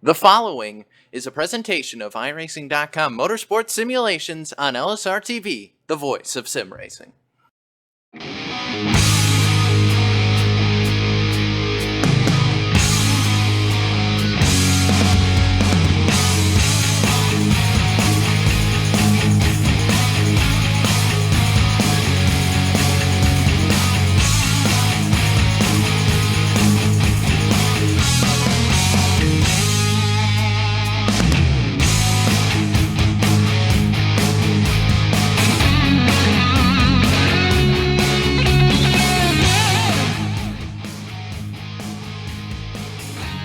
The following is a presentation of iRacing.com Motorsports Simulations on LSRTV, the voice of sim racing.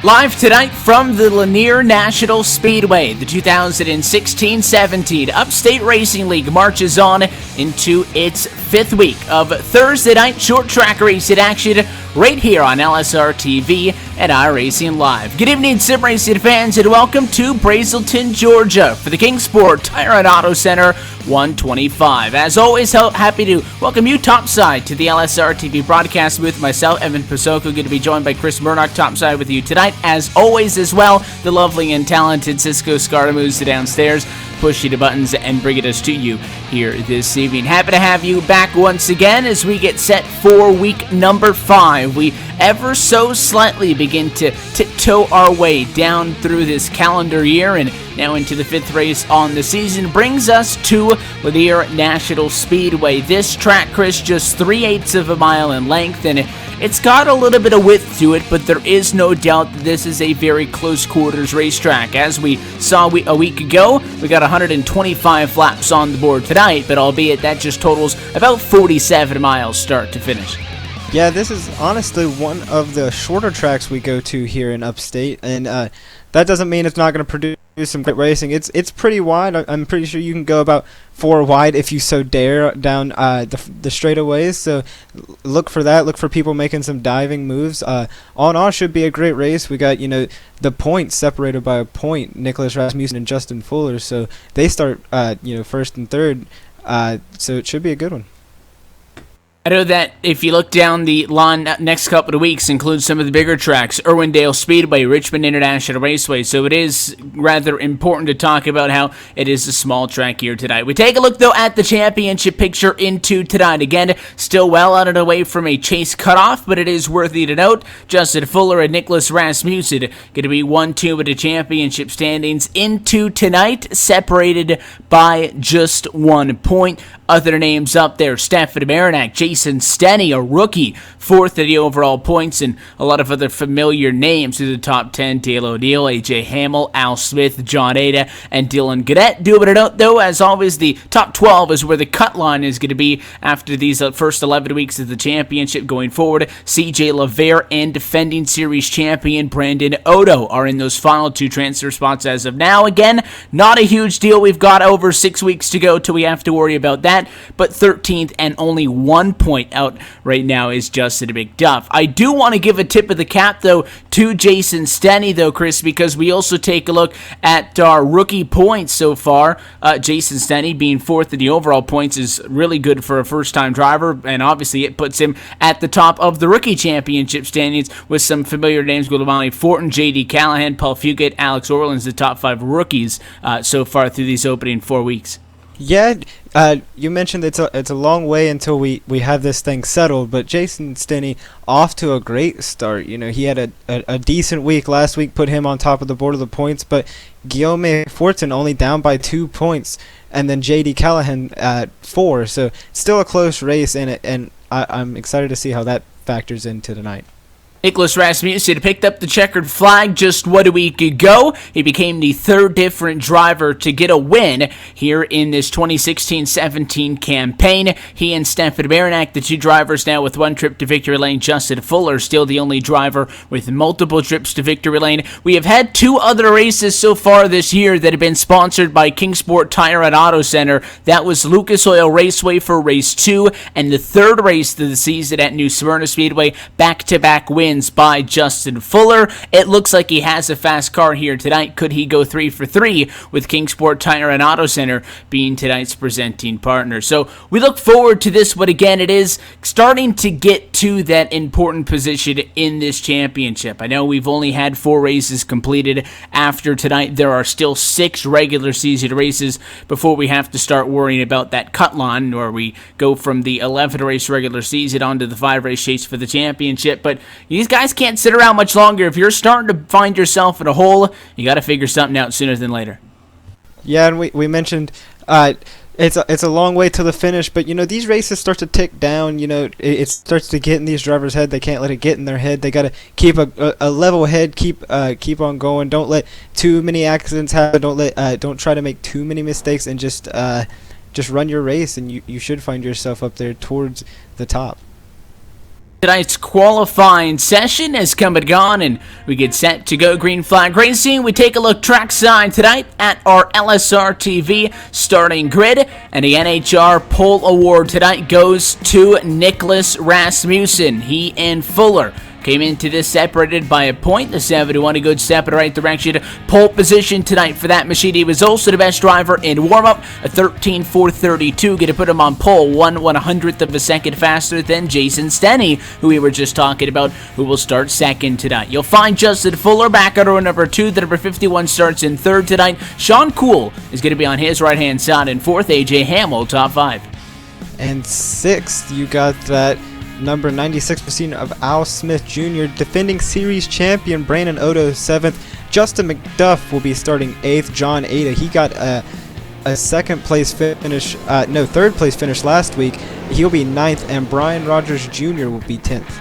Live tonight from the Lanier National Speedway, the 2016-17 Upstate Racing League marches on into its fifth week of Thursday night short track racing action right here on LSRTV and iRacing Live. Good evening, sim racing fans, and welcome to Brazelton, Georgia for the Kingsport Tire and Auto Center 125. As always, happy to welcome you topside to the LSRTV broadcast with myself, Evan Pasoko, going to be joined by Chris Murdoch topside with you tonight. As always as well, the lovely and talented Cisco Scaramouche downstairs, pushing the buttons and bringing us to you here this evening. Happy to have you back once again as we get set for week number 5. We ever so slightly begin to tiptoe our way down through this calendar year and now into the 5th race on the season. Brings us to Lanier National Speedway. This track, Chris, just 3/8 of a mile in length, and it's got a little bit of width to it, but there is no doubt that this is a very close quarters racetrack. As we saw a week ago, we got 125 laps on the board tonight, but albeit that just totals about 47 miles start to finish. Yeah, this is honestly one of the shorter tracks we go to here in Upstate, and that doesn't mean it's not going to produce some great racing. It's pretty wide. I'm pretty sure you can go about 4 wide if you so dare down the straightaways. So look for that. Look for people making some diving moves. All in all, should be a great race. We got the points separated by a point. Nicholas Rasmussen and Justin Fuller. So they start first and third. So it should be a good one. I know that if you look down the line next couple of weeks, includes some of the bigger tracks, Irwindale Speedway, Richmond International Raceway, so it is rather important to talk about how it is a small track here tonight. We take a look, though, at the championship picture into tonight. Again, still well out and away from a chase cutoff, but it is worthy to note, Justin Fuller and Nicholas Rasmussen going to be 1-2 with the championship standings into tonight, separated by just 1 point. Other names up there, Stefan Marinak, Jason Stenny, a rookie, 4th in the overall points, and a lot of other familiar names through the top 10, Dale O'Neill, AJ Hamill, Al Smith, John Ada, and Dylan Gannett. Do it note, though, as always, the top 12 is where the cut line is going to be after these first 11 weeks of the championship going forward. CJ LaVere and defending series champion Brandon Odo are in those final 2 transfer spots as of now. Again, not a huge deal. We've got over 6 weeks to go till we have to worry about that. But 13th and only 1 point out right now is Justin McDuff. I do want to give a tip of the cap, though, to Jason Stenny, though, Chris, because we also take a look at our rookie points so far. Jason Stenny being 4th in the overall points is really good for a first-time driver, and obviously it puts him at the top of the rookie championship standings with some familiar names: Guillemani Fortin, J.D. Callahan, Paul Fugate, Alex Orleans, the top 5 rookies so far through these opening 4 weeks. Yeah, you mentioned it's a long way until we have this thing settled, but Jason Stenny off to a great start. He had a decent week last week, put him on top of the board of the points, but Guillaume Fortin only down by 2 points, and then J.D. Callahan at 4, so still a close race, and I'm excited to see how that factors into tonight. Nicholas Rasmussen picked up the checkered flag just a week ago. He became the 3rd different driver to get a win here in this 2016-17 campaign. He and Stefan Marinak, the 2 drivers now with 1 trip to victory lane. Justin Fuller, still the only driver with multiple trips to victory lane. We have had 2 other races so far this year that have been sponsored by Kingsport Tire and Auto Center. That was Lucas Oil Raceway for race 2, and the 3rd race of the season at New Smyrna Speedway, back-to-back wins wins by Justin Fuller. It looks like he has a fast car here tonight. Could he go 3 for 3 with Kingsport Tire and Auto Center being tonight's presenting partner? So we look forward to this, but again, it is starting to get to that important position in this championship. I know we've only had 4 races completed after tonight. There are still 6 regular season races before we have to start worrying about that cut line, where we go from the 11 race regular season onto the 5 race chase for the championship. But these guys can't sit around much longer. If you're starting to find yourself in a hole, you got to figure something out sooner than later. Yeah, and we mentioned it's a long way to the finish, but these races start to tick down. It starts to get in these drivers' head. They can't let it get in their head. They got to keep a level head, keep on going. Don't let too many accidents happen. Don't try to make too many mistakes, and just run your race, and you should find yourself up there towards the top. Tonight's qualifying session has come and gone, and we get set to go green flag racing. We take a look trackside tonight at our LSRTV starting grid, and the NHR pole award tonight goes to Nicholas Rasmussen. He and Fuller came into this separated by a point. The 71, a good step in the right direction. Pole position tonight for that machine. He was also the best driver in warm-up, a 13.432. Going to put him on pole 1/100th of a second faster than Jason Stenny, who we were just talking about, who will start second tonight. You'll find Justin Fuller back on row number 2. The number 51 starts in 3rd tonight. Sean Cool is going to be on his right-hand side in 4th. AJ Hamill, top 5. And 6th, you got that number 96 machine of Al Smith Jr., defending series champion Brandon Odo 7th. Justin McDuff will be starting 8th. John Ada, he got a third place finish last week. He'll be 9th, and Brian Rogers Jr. will be 10th.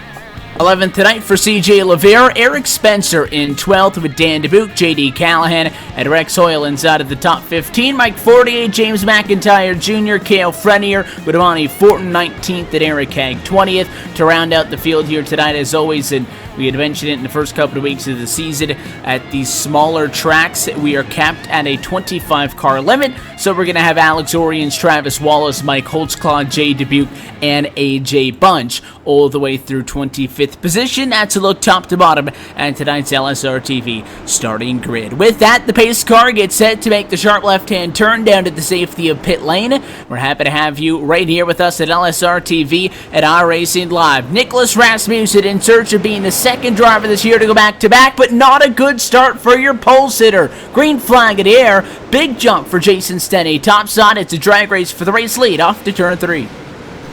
11th tonight for CJ Lavere. Eric Spencer in 12th with Dan Dubuque, JD Callahan, and Rex Hoyle inside of the top 15. Mike Fortier, James McIntyre Jr., Cale Frenier with Amani Fortin 19th, and Eric Hag 20th. To round out the field here tonight, as always, and we had mentioned it in the first couple of weeks of the season, at these smaller tracks, we are capped at a 25-car limit. So we're going to have Alex Oriens, Travis Wallace, Mike Holtzclaw, Jay Dubuque, and AJ Bunch all the way through 25th position. That's a look top to bottom at tonight's LSRTV starting grid. With that, the pace car gets set to make the sharp left-hand turn down to the safety of pit lane. We're happy to have you right here with us at LSRTV at iRacing Live. Nicholas Rasmussen in search of being the second driver this year to go back-to-back, but not a good start for your pole sitter. Green flag in the air. Big jump for Jason Stenny. Top side, it's a drag race for the race lead off to turn 3.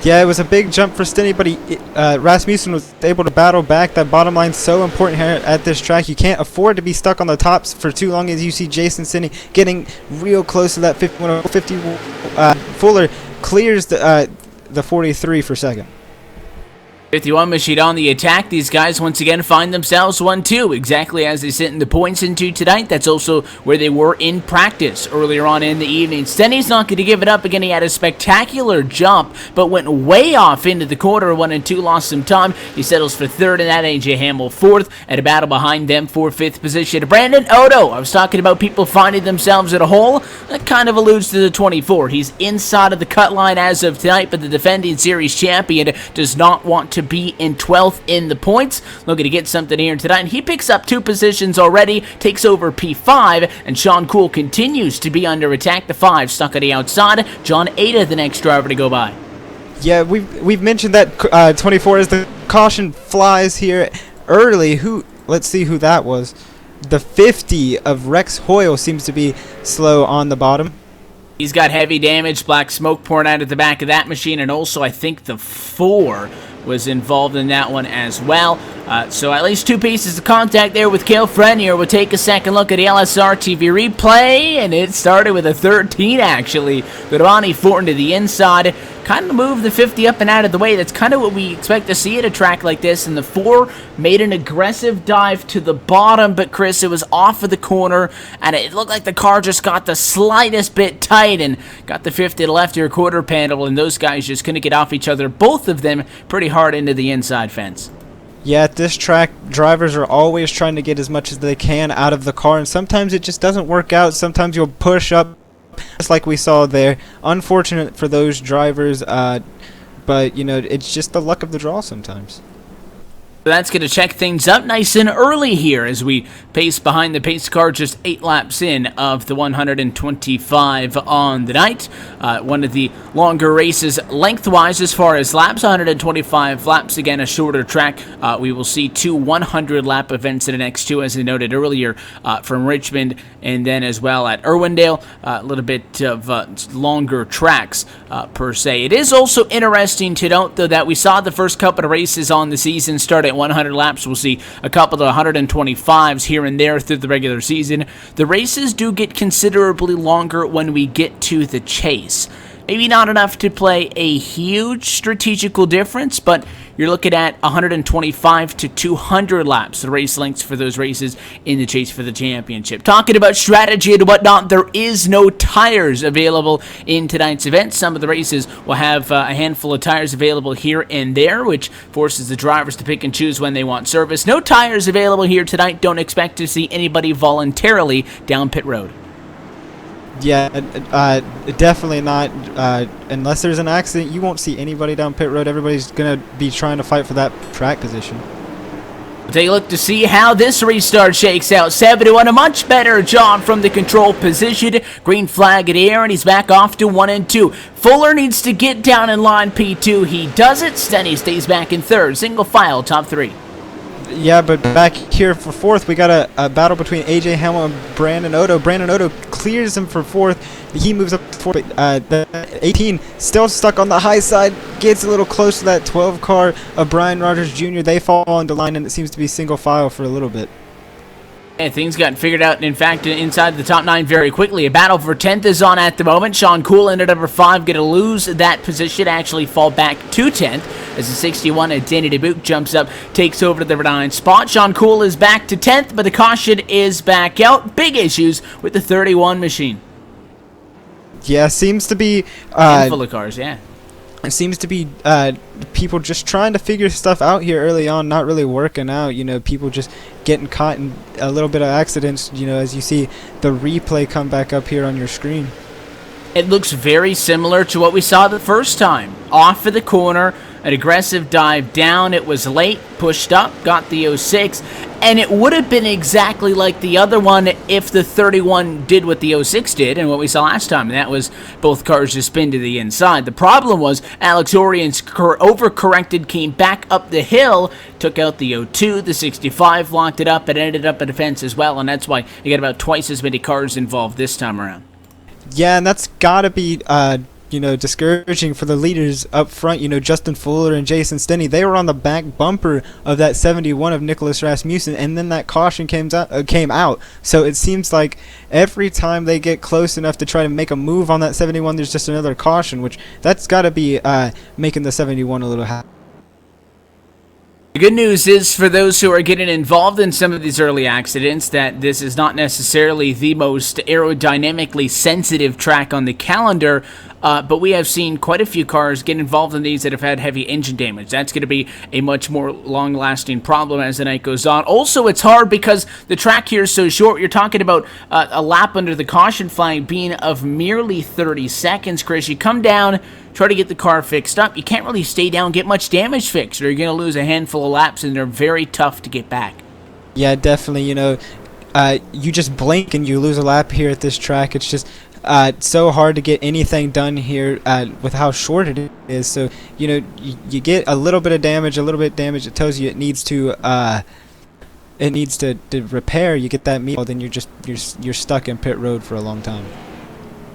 Yeah, it was a big jump for Stenny, but Rasmussen was able to battle back. That bottom line's so important here at this track. You can't afford to be stuck on the tops for too long, as you see Jason Stenny getting real close to that 50. Fuller clears the 43 for second. 51 machine on the attack. These guys once again find themselves 1-2, exactly as they sit in the points into tonight. That's also where they were in practice earlier on in the evening. Stenny's not going to give it up again. He had a spectacular jump, but went way off into the corner. 1 and 2, lost some time. He settles for 3rd, and that AJ Hamill 4th, and a battle behind them for 5th position. Brandon Odo, I was talking about people finding themselves in a hole. That kind of alludes to the 24. He's inside of the cut line as of tonight, but the defending series champion does not want to be in 12th in the points. Looking to get something here tonight, and he picks up 2 positions already, takes over P5, and Sean Cool continues to be under attack. The 5 stuck on the outside. John Ada, the next driver to go by. Yeah, we've mentioned that 24 as the caution flies here early. Let's see who that was. The 50 of Rex Hoyle seems to be slow on the bottom. He's got heavy damage, black smoke pouring out of the back of that machine, and also I think the 4 was involved in that one as well. So at least 2 pieces of contact there with Cale Frenier. We'll take a second look at the LSRTV replay, and it started with a 13 actually. Gurani Fortin to the inside, kind of moved the 50 up and out of the way. That's kind of what we expect to see at a track like this. And the 4 made an aggressive dive to the bottom, but Chris, it was off of the corner, and it looked like the car just got the slightest bit tight and got the 50 to the left rear quarter panel, and those guys just couldn't get off each other, both of them pretty hard into the inside fence. Yeah, at this track, drivers are always trying to get as much as they can out of the car, and sometimes it just doesn't work out. Sometimes you'll push up, just like we saw there. Unfortunate for those drivers, but, it's just the luck of the draw sometimes. So that's going to check things up nice and early here as we pace behind the pace car, just 8 laps in of the 125 on the night. One of the longer races lengthwise as far as laps, 125 laps, again a shorter track. We will see 2 100-lap events in the next 2, as I noted earlier, from Richmond and then as well at Irwindale. A little bit of longer tracks per se. It is also interesting to note, though, that we saw the first couple of races on the season start at 100 laps. We'll see a couple of 125s here and there through the regular season. The races do get considerably longer when we get to the chase. Maybe not enough to play a huge strategical difference, but you're looking at 125 to 200 laps, the race lengths for those races in the chase for the championship. Talking about strategy and whatnot, there is no tires available in tonight's event. Some of the races will have a handful of tires available here and there, which forces the drivers to pick and choose when they want service. No tires available here tonight. Don't expect to see anybody voluntarily down pit road. Yeah, definitely not. Unless there's an accident, you won't see anybody down pit road. Everybody's going to be trying to fight for that track position. We'll take a look to see how this restart shakes out. 71, a much better job from the control position. Green flag in the air, and he's back off to 1 and 2. Fuller needs to get down in line P2. He does it. Stenny stays back in 3rd. Single file, top 3. Yeah, but back here for 4th, we got a battle between AJ Hamill and Brandon Odo. Brandon Odo clears him for 4th. He moves up to 4th. The 18 still stuck on the high side, gets a little close to that 12 car of Brian Rogers Jr. They fall into line, and it seems to be single file for a little bit. And things got figured out, in fact, inside the top 9 very quickly. A battle for 10th is on at the moment. Sean Cool into number 5, going to lose that position, actually fall back to 10th. As the 61 at Danny DeBuke jumps up, takes over to the 9 spot. Sean Cool is back to 10th, but the caution is back out. Big issues with the 31 machine. Yeah, seems to be... handful of cars, yeah. It seems to be people just trying to figure stuff out here early on, not really working out. You know, people just getting caught in a little bit of accidents, you know, as you see the replay come back up here on your screen. It looks very similar to what we saw the first time. Off of the corner, an aggressive dive down. It was late, pushed up, got the 06, and it would have been exactly like the other one if the 31 did what the 06 did and what we saw last time, and that was both cars just spin to the inside. The problem was Alex Orient's overcorrected, came back up the hill, took out the 02, the 65 locked it up, and ended up at a fence as well, and that's why you got about twice as many cars involved this time around. Yeah, and that's got to be, you know, discouraging for the leaders up front. You know, Justin Fuller and Jason Stenney, they were on the back bumper of that 71 of Nicholas Rasmussen, and then that caution came out. So it seems like every time they get close enough to try to make a move on that 71, there's just another caution, which that's got to be making the 71 a little happy. The good news is for those who are getting involved in some of these early accidents that this is not necessarily the most aerodynamically sensitive track on the calendar, but we have seen quite a few cars get involved in these that have had heavy engine damage. That's going to be a much more long-lasting problem as the night goes on. Also, it's hard because the track here is so short. You're talking about a lap under the caution flag being of merely 30 seconds, Chris. You come down, try to get the car fixed up. You can't really stay down and get much damage fixed, or you're going to lose a handful of laps, and they're very tough to get back. Yeah, definitely. You know, you just blink and you lose a lap here at this track. It's just so hard to get anything done here with how short it is. So, you know, you get a little bit of damage, it tells you it needs to repair. You get that meat, then you're stuck in pit road for a long time.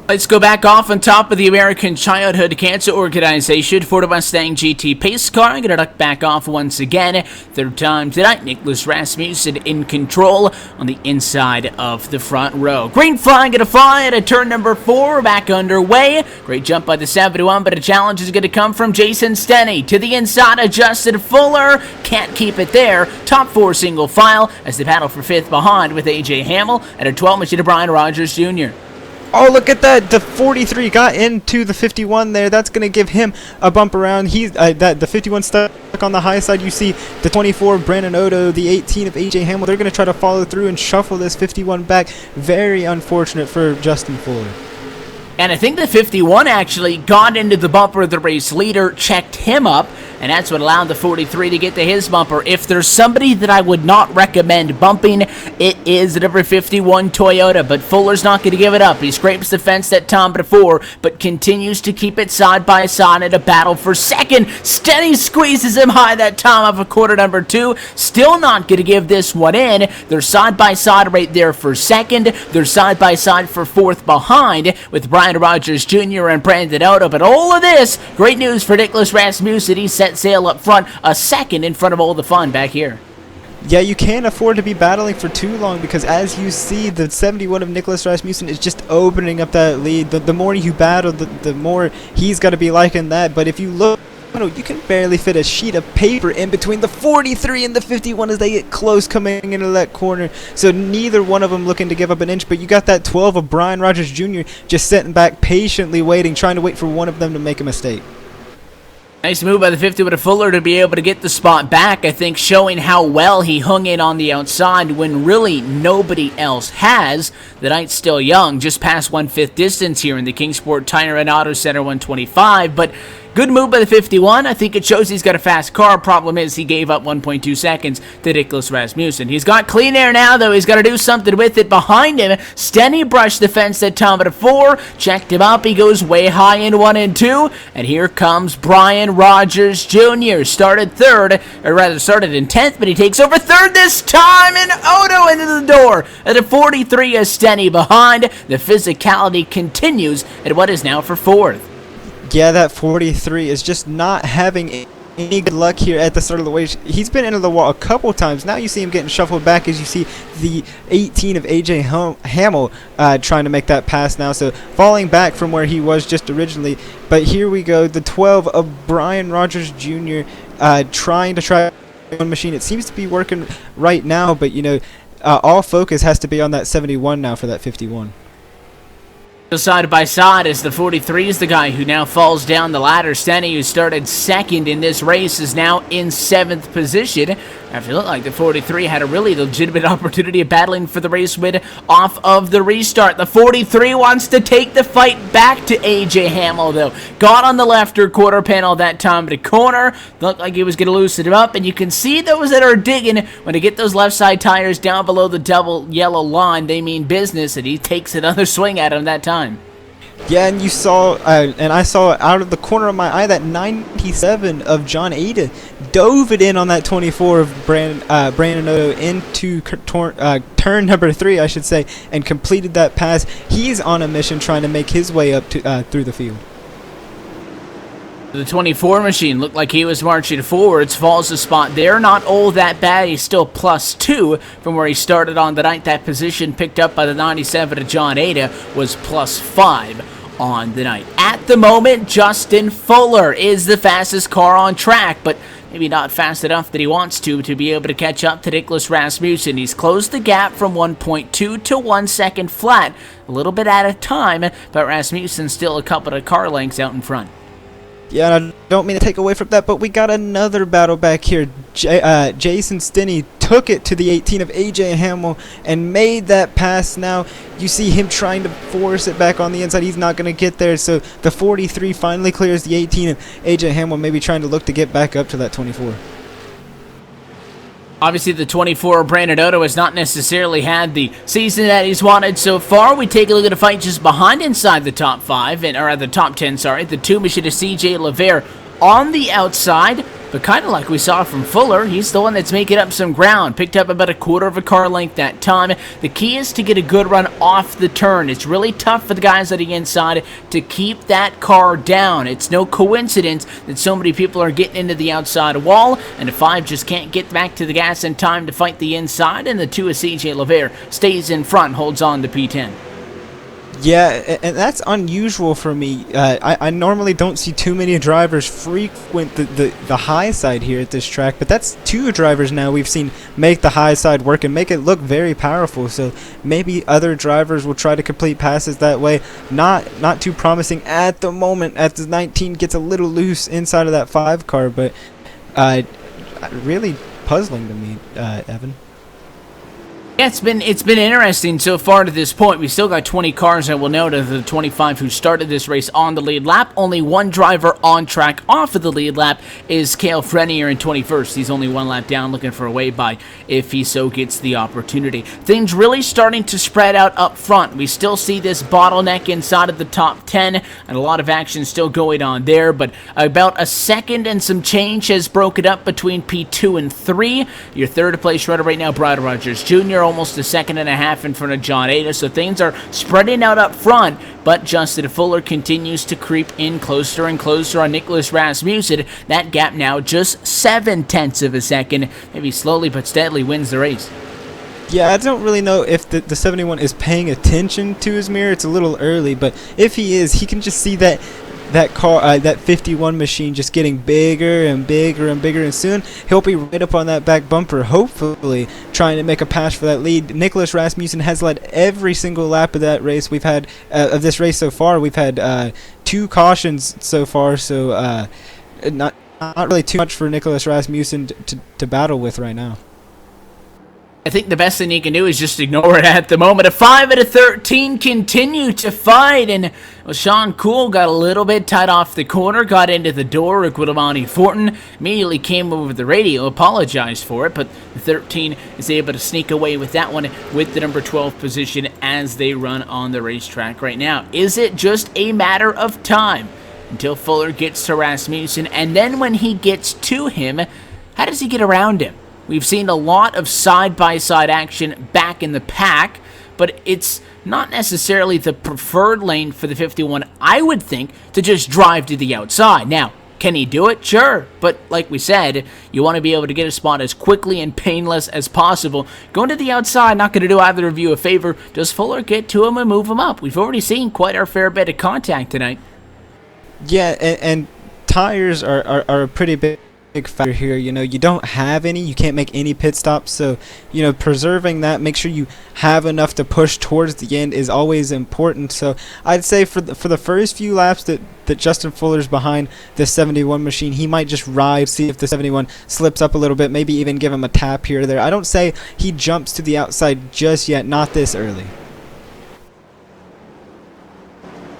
Let's go back off on top of the American Childhood Cancer Organization. Ford Mustang GT pace car. I'm going to duck back off once again. 3rd time tonight. Nicholas Rasmussen in control on the inside of the front row. Green flag going to fly at turn number 4. Back underway. Great jump by the 71, but a challenge is going to come from Jason Stenney. To the inside of Justin Fuller. Can't keep it there. Top 4 single file as they battle for 5th behind with AJ Hamill and a 12 machine of Brian Rogers Jr. Oh, look at that. The 43 got into the 51 there. That's going to give him a bump around. He's the 51 stuck on the high side. You see the 24 of Brandon Odo, the 18 of AJ Hamill. They're going to try to follow through and shuffle this 51 back. Very unfortunate for Justin Fuller. And I think the 51 actually got into the bumper of the race leader, checked him up, and that's what allowed the 43 to get to his bumper. If there's somebody that I would not recommend bumping, it is the number 51 Toyota, but Fuller's not going to give it up. He scrapes the fence that time before, but continues to keep it side by side in a battle for second. Stenny squeezes him high that time off of quarter number 2. Still not going to give this one in. They're side by side right there for second. They're side by side for fourth behind with Brian Rogers Jr. and Brandon Otto. But all of this, great news for Nicholas Rasmussen. He set sail up front, a second in front of all the fun back here. Yeah, you can't afford to be battling for too long because as you see, the 71 of Nicholas Rasmussen is just opening up that lead. The more you battle, the more he's got to be liking that. But if you look, you can barely fit a sheet of paper in between the 43 and the 51 as they get close coming into that corner. So neither one of them looking to give up an inch. But you got that 12 of Brian Rogers Jr. just sitting back patiently waiting, trying to wait for one of them to make a mistake. Nice move by the 50 with a Fuller to be able to get the spot back, I think, showing how well he hung in on the outside when really nobody else has. The night's still young, just past 1/5 distance here in the Kingsport Tire and Auto Center 125, but good move by the 51. I think it shows he's got a fast car. Problem is he gave up 1.2 seconds to Nicholas Rasmussen. He's got clean air now, though. He's got to do something with it behind him. Stenny brushed the fence at time at a 4. Checked him up. He goes way high in 1 and 2. And here comes Brian Rogers Jr. Started in 10th, but he takes over 3rd this time. And Odo into the door. At a 43 is Stenny behind. The physicality continues at what is now for 4th. Yeah, that 43 is just not having any good luck here at the start of the race. He's been into the wall a couple times. Now you see him getting shuffled back as you see the 18 of AJ Hamill trying to make that pass now. So falling back from where he was just originally. But here we go. The 12 of Brian Rogers Jr. Trying to try one machine. It seems to be working right now, but all focus has to be on that 71 now for that 51. Side by side as the 43 is the guy who now falls down the ladder. Stenny, who started second in this race, is now in 7th position. After it looked like the 43 had a really legitimate opportunity of battling for the race win off of the restart. The 43 wants to take the fight back to AJ Hamill, though. Got on the left quarter panel that time at a corner. Looked like he was going to loosen him up, and you can see those that are digging when they get those left side tires down below the double yellow line. They mean business, and he takes another swing at him that time. Yeah, and you saw, and I saw out of the corner of my eye that 97 of John Ada dove it in on that 24 of Brandon Otto into turn number 3, I should say, and completed that pass. He's on a mission trying to make his way up to through the field. The 24 machine looked like he was marching forwards, falls a spot there. Not all that bad. He's still +2 from where he started on the night. That position picked up by the 97 of John Ada was +5 on the night. At the moment, Justin Fuller is the fastest car on track, but maybe not fast enough that he wants to be able to catch up to Nicholas Rasmussen. He's closed the gap from 1.2 to 1 second flat, a little bit at a time, but Rasmussen's still a couple of car lengths out in front. Yeah, and I don't mean to take away from that, but we got another battle back here. Jason Stinney took it to the 18 of AJ Hamill and made that pass. Now you see him trying to force it back on the inside. He's not going to get there, so the 43 finally clears the 18 of AJ Hamill, maybe trying to look to get back up to that 24. Obviously, the 24 Brandon Otto has not necessarily had the season that he's wanted so far. We take a look at a fight just behind inside the top 5, or the top 10, sorry. The 2 machine of CJ LeVere on the outside, but kind of like we saw from Fuller, he's the one that's making up some ground. Picked up about a quarter of a car length that time. The key is to get a good run off the turn. It's really tough for the guys on the inside to keep that car down. It's no coincidence that so many people are getting into the outside wall, and the 5 just can't get back to the gas in time to fight the inside, and the 2 of CJ LeVere stays in front, holds on to P10. Yeah, and that's unusual for me. I normally don't see too many drivers frequent the high side here at this track, but that's 2 drivers now we've seen make the high side work and make it look very powerful. So maybe other drivers will try to complete passes that way. Not too promising at the moment as the 19 gets a little loose inside of that 5 car, but really puzzling to me, Evan. Yeah, it's been interesting so far to this point. We still got 20 cars, and we'll note of the 25 who started this race on the lead lap. Only one driver on track off of the lead lap is Cale Frenier in 21st. He's only one lap down, looking for a way-by if he so gets the opportunity. Things really starting to spread out up front. We still see this bottleneck inside of the top 10, and a lot of action still going on there, but about a second and some change has broken up between P2 and 3. Your third place runner right now, Brian Rogers Jr., almost a second and a half in front of John Ada, so things are spreading out up front, but Justin Fuller continues to creep in closer and closer on Nicholas Rasmussen. That gap now just 0.7 of a second, maybe slowly but steadily wins the race. Yeah, I don't really know if the 71 is paying attention to his mirror. It's a little early, but if he is, he can just see that car, that 51 machine just getting bigger and bigger and bigger, and soon he'll be right up on that back bumper, hopefully trying to make a pass for that lead. Nicholas Rasmussen has led every single lap of that race. We've had of this race so far. We've had 2 cautions so far, so not really too much for Nicholas Rasmussen to battle with right now. I think the best thing you can do is just ignore it at the moment. A 5 out of 13 continue to fight, and Sean Cool got a little bit tight off the corner, got into the door. Guillemani Fortin immediately came over the radio, apologized for it, but the 13 is able to sneak away with that one with the number 12 position as they run on the racetrack right now. Is it just a matter of time until Fuller gets to Rasmussen, and then when he gets to him, how does he get around him? We've seen a lot of side-by-side action back in the pack, but it's not necessarily the preferred lane for the 51, I would think, to just drive to the outside. Now, can he do it? Sure, but like we said, you want to be able to get a spot as quickly and painless as possible. Going to the outside, not going to do either of you a favor. Does Fuller get to him and move him up? We've already seen quite our fair bit of contact tonight. Yeah, and tires are a pretty big factor here. You know, you don't have any, you can't make any pit stops, so you know, preserving that, make sure you have enough to push towards the end is always important. So I'd say for the first few laps that Justin Fuller's behind the 71 machine, he might just ride, see if the 71 slips up a little bit, maybe even give him a tap here or there. I don't say he jumps to the outside just yet, not this early.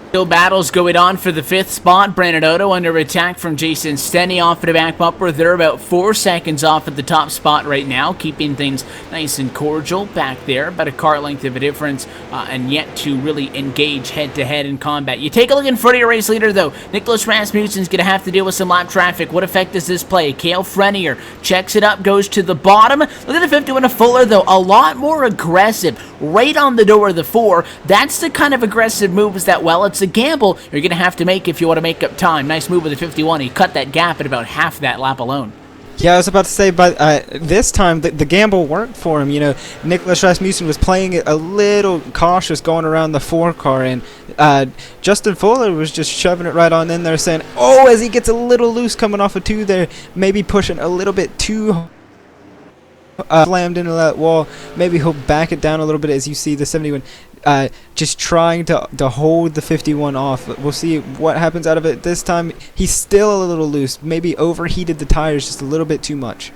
Still battles going on for the 5th spot. Brandon Otto under attack from Jason Stenny off of the back bumper. They're about 4 seconds off at the top spot right now, keeping things nice and cordial back there. About a car length of a difference, and yet to really engage head-to-head in combat. You take a look in front of your race leader, though. Nicholas Rasmussen's going to have to deal with some lap traffic. What effect does this play? Cale Frenier checks it up, goes to the bottom. Look at the 51 of Fuller, though. A lot more aggressive. Right on the door of the 4. That's the kind of aggressive moves that, well, it's a gamble you're going to have to make if you want to make up time. Nice move with the 51. He cut that gap at about half that lap alone. Yeah, I was about to say, but this time the gamble worked for him. You know, Nicholas Rasmussen was playing it a little cautious going around the 4 car, and Justin Fuller was just shoving it right on in there, saying, oh, as he gets a little loose coming off of 2 there, maybe pushing a little bit too slammed into that wall. Maybe he'll back it down a little bit as you see the 71 just trying to hold the 51 off. We'll see what happens out of it. This time he's still a little loose, maybe overheated the tires just a little bit too much.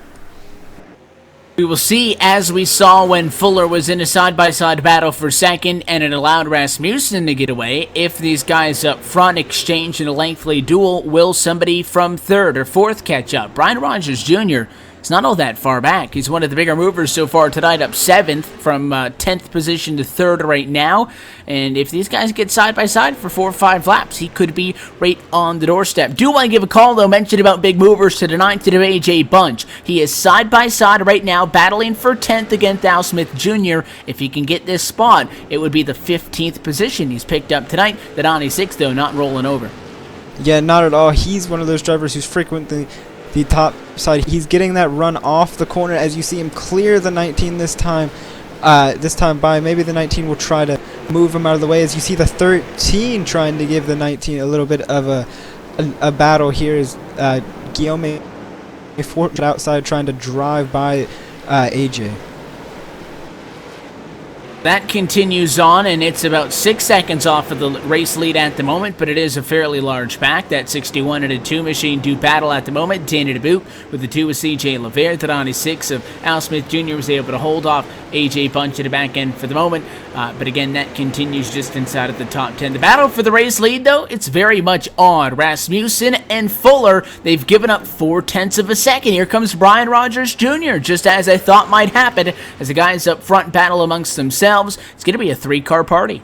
We will see, as we saw when Fuller was in a side-by-side battle for second and it allowed Rasmussen to get away. If these guys up front exchange in a lengthy duel, will somebody from 3rd or 4th catch up? Brian Rogers Jr. is not all that far back. He's one of the bigger movers so far tonight, up 7th from 10th position to 3rd right now. And if these guys get side-by-side for 4 or 5 laps, he could be right on the doorstep. Do want to give a call, though, mention about big movers to the 9th to AJ Bunch. He is side-by-side right now, battling for 10th against Al Smith Jr. If he can get this spot, it would be the 15th position he's picked up tonight. The 96th, though, not rolling over. Yeah, not at all. He's one of those drivers who's frequently the top side. He's getting that run off the corner as you see him clear the 19 this time. By maybe the 19 will try to move him out of the way, as you see the 13 trying to give the 19 a little bit of a battle here as Guillaume Fort outside trying to drive by AJ. That continues on, and it's about 6 seconds off of the race lead at the moment, but it is a fairly large pack. That 61 and a 2 machine do battle at the moment. Danny DeBuke with the 2 with CJ LeVert. The 96 of Al Smith Jr. was able to hold off AJ Bunch at the back end for the moment, but again, that continues just inside of the top 10. The battle for the race lead, though, it's very much on. Rasmussen and Fuller, they've given up 0.4 of a second. Here comes Brian Rogers Jr., just as I thought might happen, as the guys up front battle amongst themselves. It's going to be a 3-car party.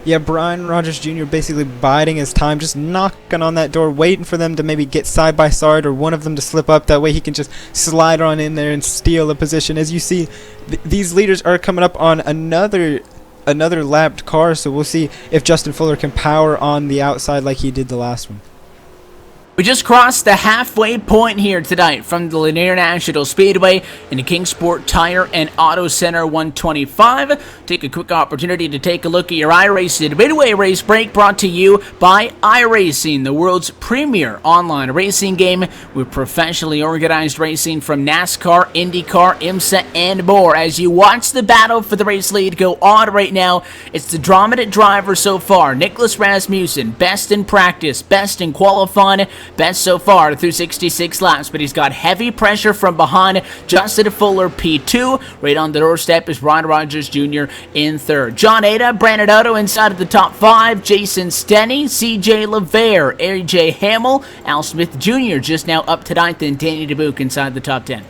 Yeah, Brian Rogers Jr. basically biding his time, just knocking on that door, waiting for them to maybe get side by side or one of them to slip up. That way he can just slide on in there and steal a position. As you see, these leaders are coming up on another lapped car, so we'll see if Justin Fuller can power on the outside like he did the last one. We just crossed the halfway point here tonight from the Lanier National Speedway in the Kingsport Tire and Auto Center 125. Take a quick opportunity to take a look at your iRacing Midway race break, brought to you by iRacing, the world's premier online racing game with professionally organized racing from NASCAR, IndyCar, IMSA, and more. As you watch the battle for the race lead go on right now, it's the dominant driver so far, Nicholas Rasmussen, best in practice, best in qualifying, best so far through 66 laps, but he's got heavy pressure from behind. Justin Fuller P2. Right on the doorstep is Brian Rogers Jr. in third. John Ada, Brandon Otto inside of the top 5. Jason Stenny, CJ LeVert, AJ Hamill, Al Smith Jr. just now up to 9th, and Danny DeBuke inside the top 10.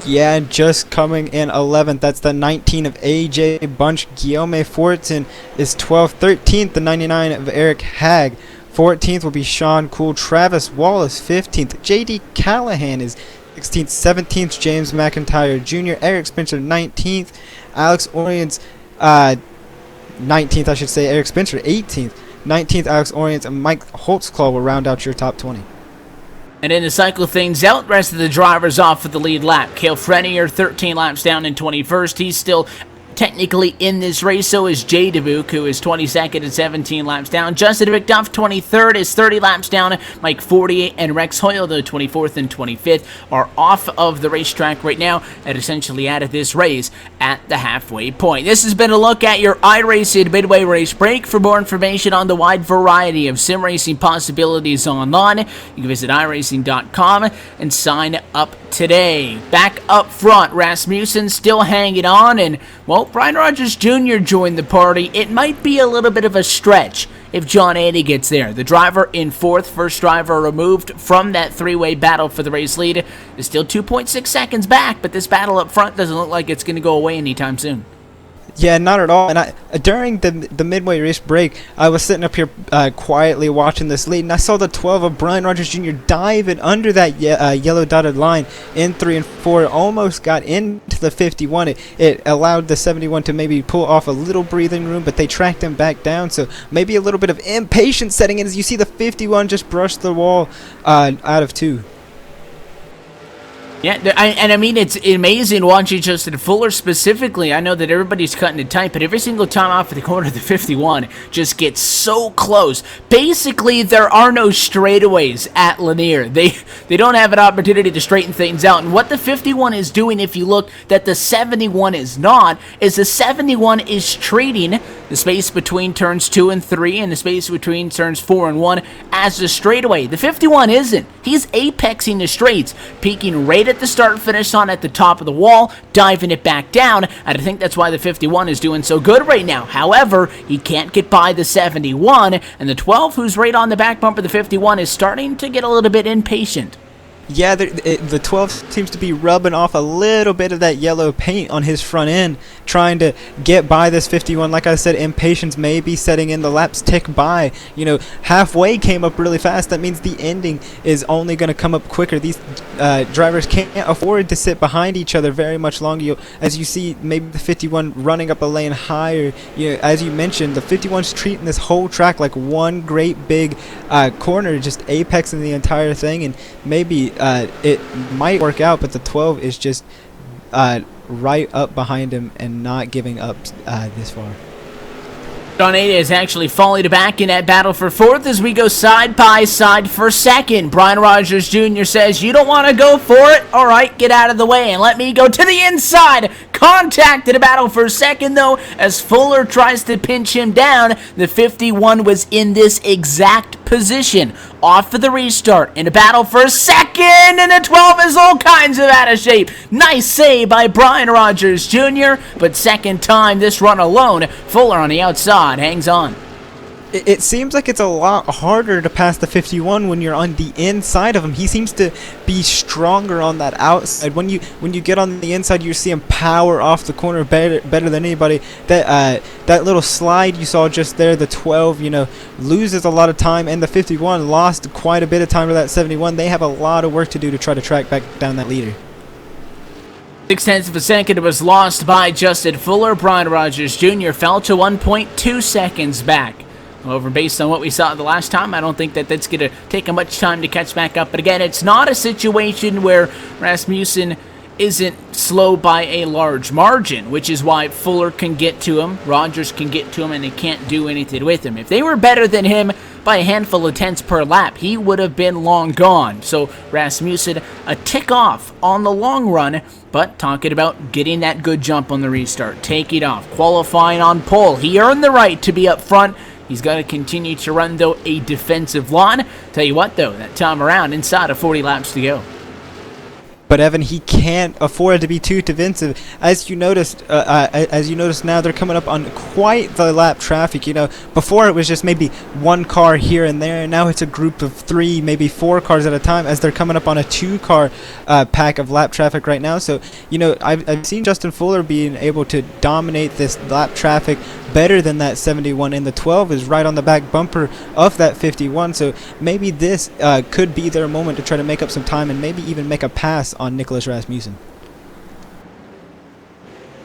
Yeah, just coming in 11th. That's the 19 of AJ Bunch. Guillaume Fortin is 12th. 13th, the 99 of Eric Hagg. 14th will be Sean Cool. Travis Wallace, 15th. J.D. Callahan is 16th. 17th, James McIntyre Jr. Eric Spencer, 19th. Alex Orients, 19th, I should say. Eric Spencer, 18th. 19th, Alex Orients. And Mike Holtzclaw will round out your top 20. And then to cycle things out, the rest of the drivers off for the lead lap. Cale Frenier, 13 laps down in 21st. He's still technically in this race. So is Jay DeBuke, who is 22nd and 17 laps down. Justin McDuff, 23rd, is 30 laps down. Mike 48 and Rex Hoyle, the 24th and 25th, are off of the racetrack right now and essentially out of this race at the halfway point. This has been a look at your iRacing Midway race break. For more information on the wide variety of sim racing possibilities online, you can visit iRacing.com and sign up today. Back up front, Rasmussen still hanging on, and well, Brian Rogers Jr. joined the party. It might be a little bit of a stretch if John Addy gets there. The driver in 4th, first driver removed from that 3-way battle for the race lead, is still 2.6 seconds back, but this battle up front doesn't look like it's going to go away anytime soon. Yeah, not at all. And during the Midway race break, I was sitting up here quietly watching this lead, and I saw the 12 of Brian Rogers Jr. diving under that yellow dotted line in 3 and 4. Almost got into the 51. It allowed the 71 to maybe pull off a little breathing room, but they tracked him back down. So maybe a little bit of impatience setting in as you see the 51 just brush the wall out of 2. Yeah, I mean, it's amazing watching Justin Fuller specifically. I know that everybody's cutting it tight, but every single time off of the corner of the 51 just gets so close. Basically, there are no straightaways at Lanier. They don't have an opportunity to straighten things out. And what the 51 is doing, if you look, that the 71 is not, is the 71 is treating the space between turns 2 and 3 and the space between turns 4 and 1 as a straightaway. The 51 isn't. He's apexing the straights, peaking right at the start finish on at the top of the wall, diving it back down, and I think that's why the 51 is doing so good right now. However, he can't get by the 71, and the 12, who's right on the back bumper of the 51, is starting to get a little bit impatient. Yeah, the 12 seems to be rubbing off a little bit of that yellow paint on his front end, trying to get by this 51. Like I said, impatience may be setting in. The laps tick by. You know, halfway came up really fast. That means the ending is only going to come up quicker. These drivers can't afford to sit behind each other very much longer. As you see, maybe the 51 running up a lane higher. You know, as you mentioned, the 51's treating this whole track like one great big corner, just apexing the entire thing, and maybe it might work out, but the 12 is just right up behind him and not giving up this far. John Ada is actually falling back in that battle for 4th as we go side by side for 2nd. Brian Rogers Jr. says, "You don't want to go for it? All right, get out of the way and let me go to the inside." contact in a battle for a second, though, as Fuller tries to pinch him down. The 51 was in this exact position. Off for the restart, in a battle for a second, and the 12 is all kinds of out of shape. Nice save by Brian Rogers Jr., but second time this run alone, Fuller on the outside hangs on. It seems like it's a lot harder to pass the 51 when you're on the inside of him. He seems to be stronger on that outside. When you get on the inside, you see him power off the corner better than anybody. That little slide you saw just there, the 12, loses a lot of time, and the 51 lost quite a bit of time to that 71. They have a lot of work to do to try to track back down that leader. 0.6 of a second was lost by Justin Fuller. Brian Rogers Jr. fell to 1.2 seconds back. However, based on what we saw the last time, I don't think that that's going to take him much time to catch back up. But again, it's not a situation where Rasmussen isn't slow by a large margin, which is why Fuller can get to him, Rogers can get to him, and they can't do anything with him. If they were better than him by a handful of tenths per lap, he would have been long gone. So Rasmussen, a tick off on the long run, but talking about getting that good jump on the restart, taking off, qualifying on pole. He earned the right to be up front. He's got to continue to run, though, a defensive line. Tell you what, though, that time around, inside of 40 laps to go. But Evan, he can't afford to be too defensive. As you noticed now, they're coming up on quite the lap traffic. Before it was just maybe one car here and there, and now it's a group of 3, maybe 4 cars at a time, as they're coming up on a 2-car pack of lap traffic right now. So, I've seen Justin Fuller being able to dominate this lap traffic better than that 71, and the 12 is right on the back bumper of that 51. So maybe this could be their moment to try to make up some time and maybe even make a pass on Nicholas Rasmussen.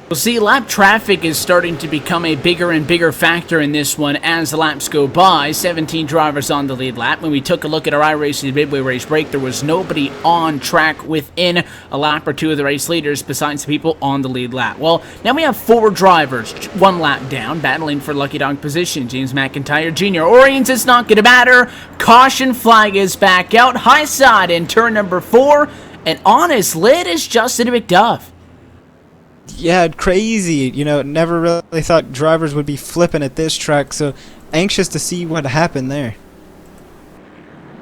Well, see, lap traffic is starting to become a bigger and bigger factor in this one as the laps go by. 17 drivers on the lead lap. When we took a look at our iRacing Midway race break, there was nobody on track within a lap or 2 of the race leaders besides the people on the lead lap. Well, now we have 4 drivers, 1 lap down, battling for lucky dog position. James McIntyre Jr. Orients, it's not going to matter. Caution flag is back out. High side in turn number 4. And on his lid is Justin McDuff. Yeah, crazy. Never really thought drivers would be flipping at this track, so anxious to see what happened there.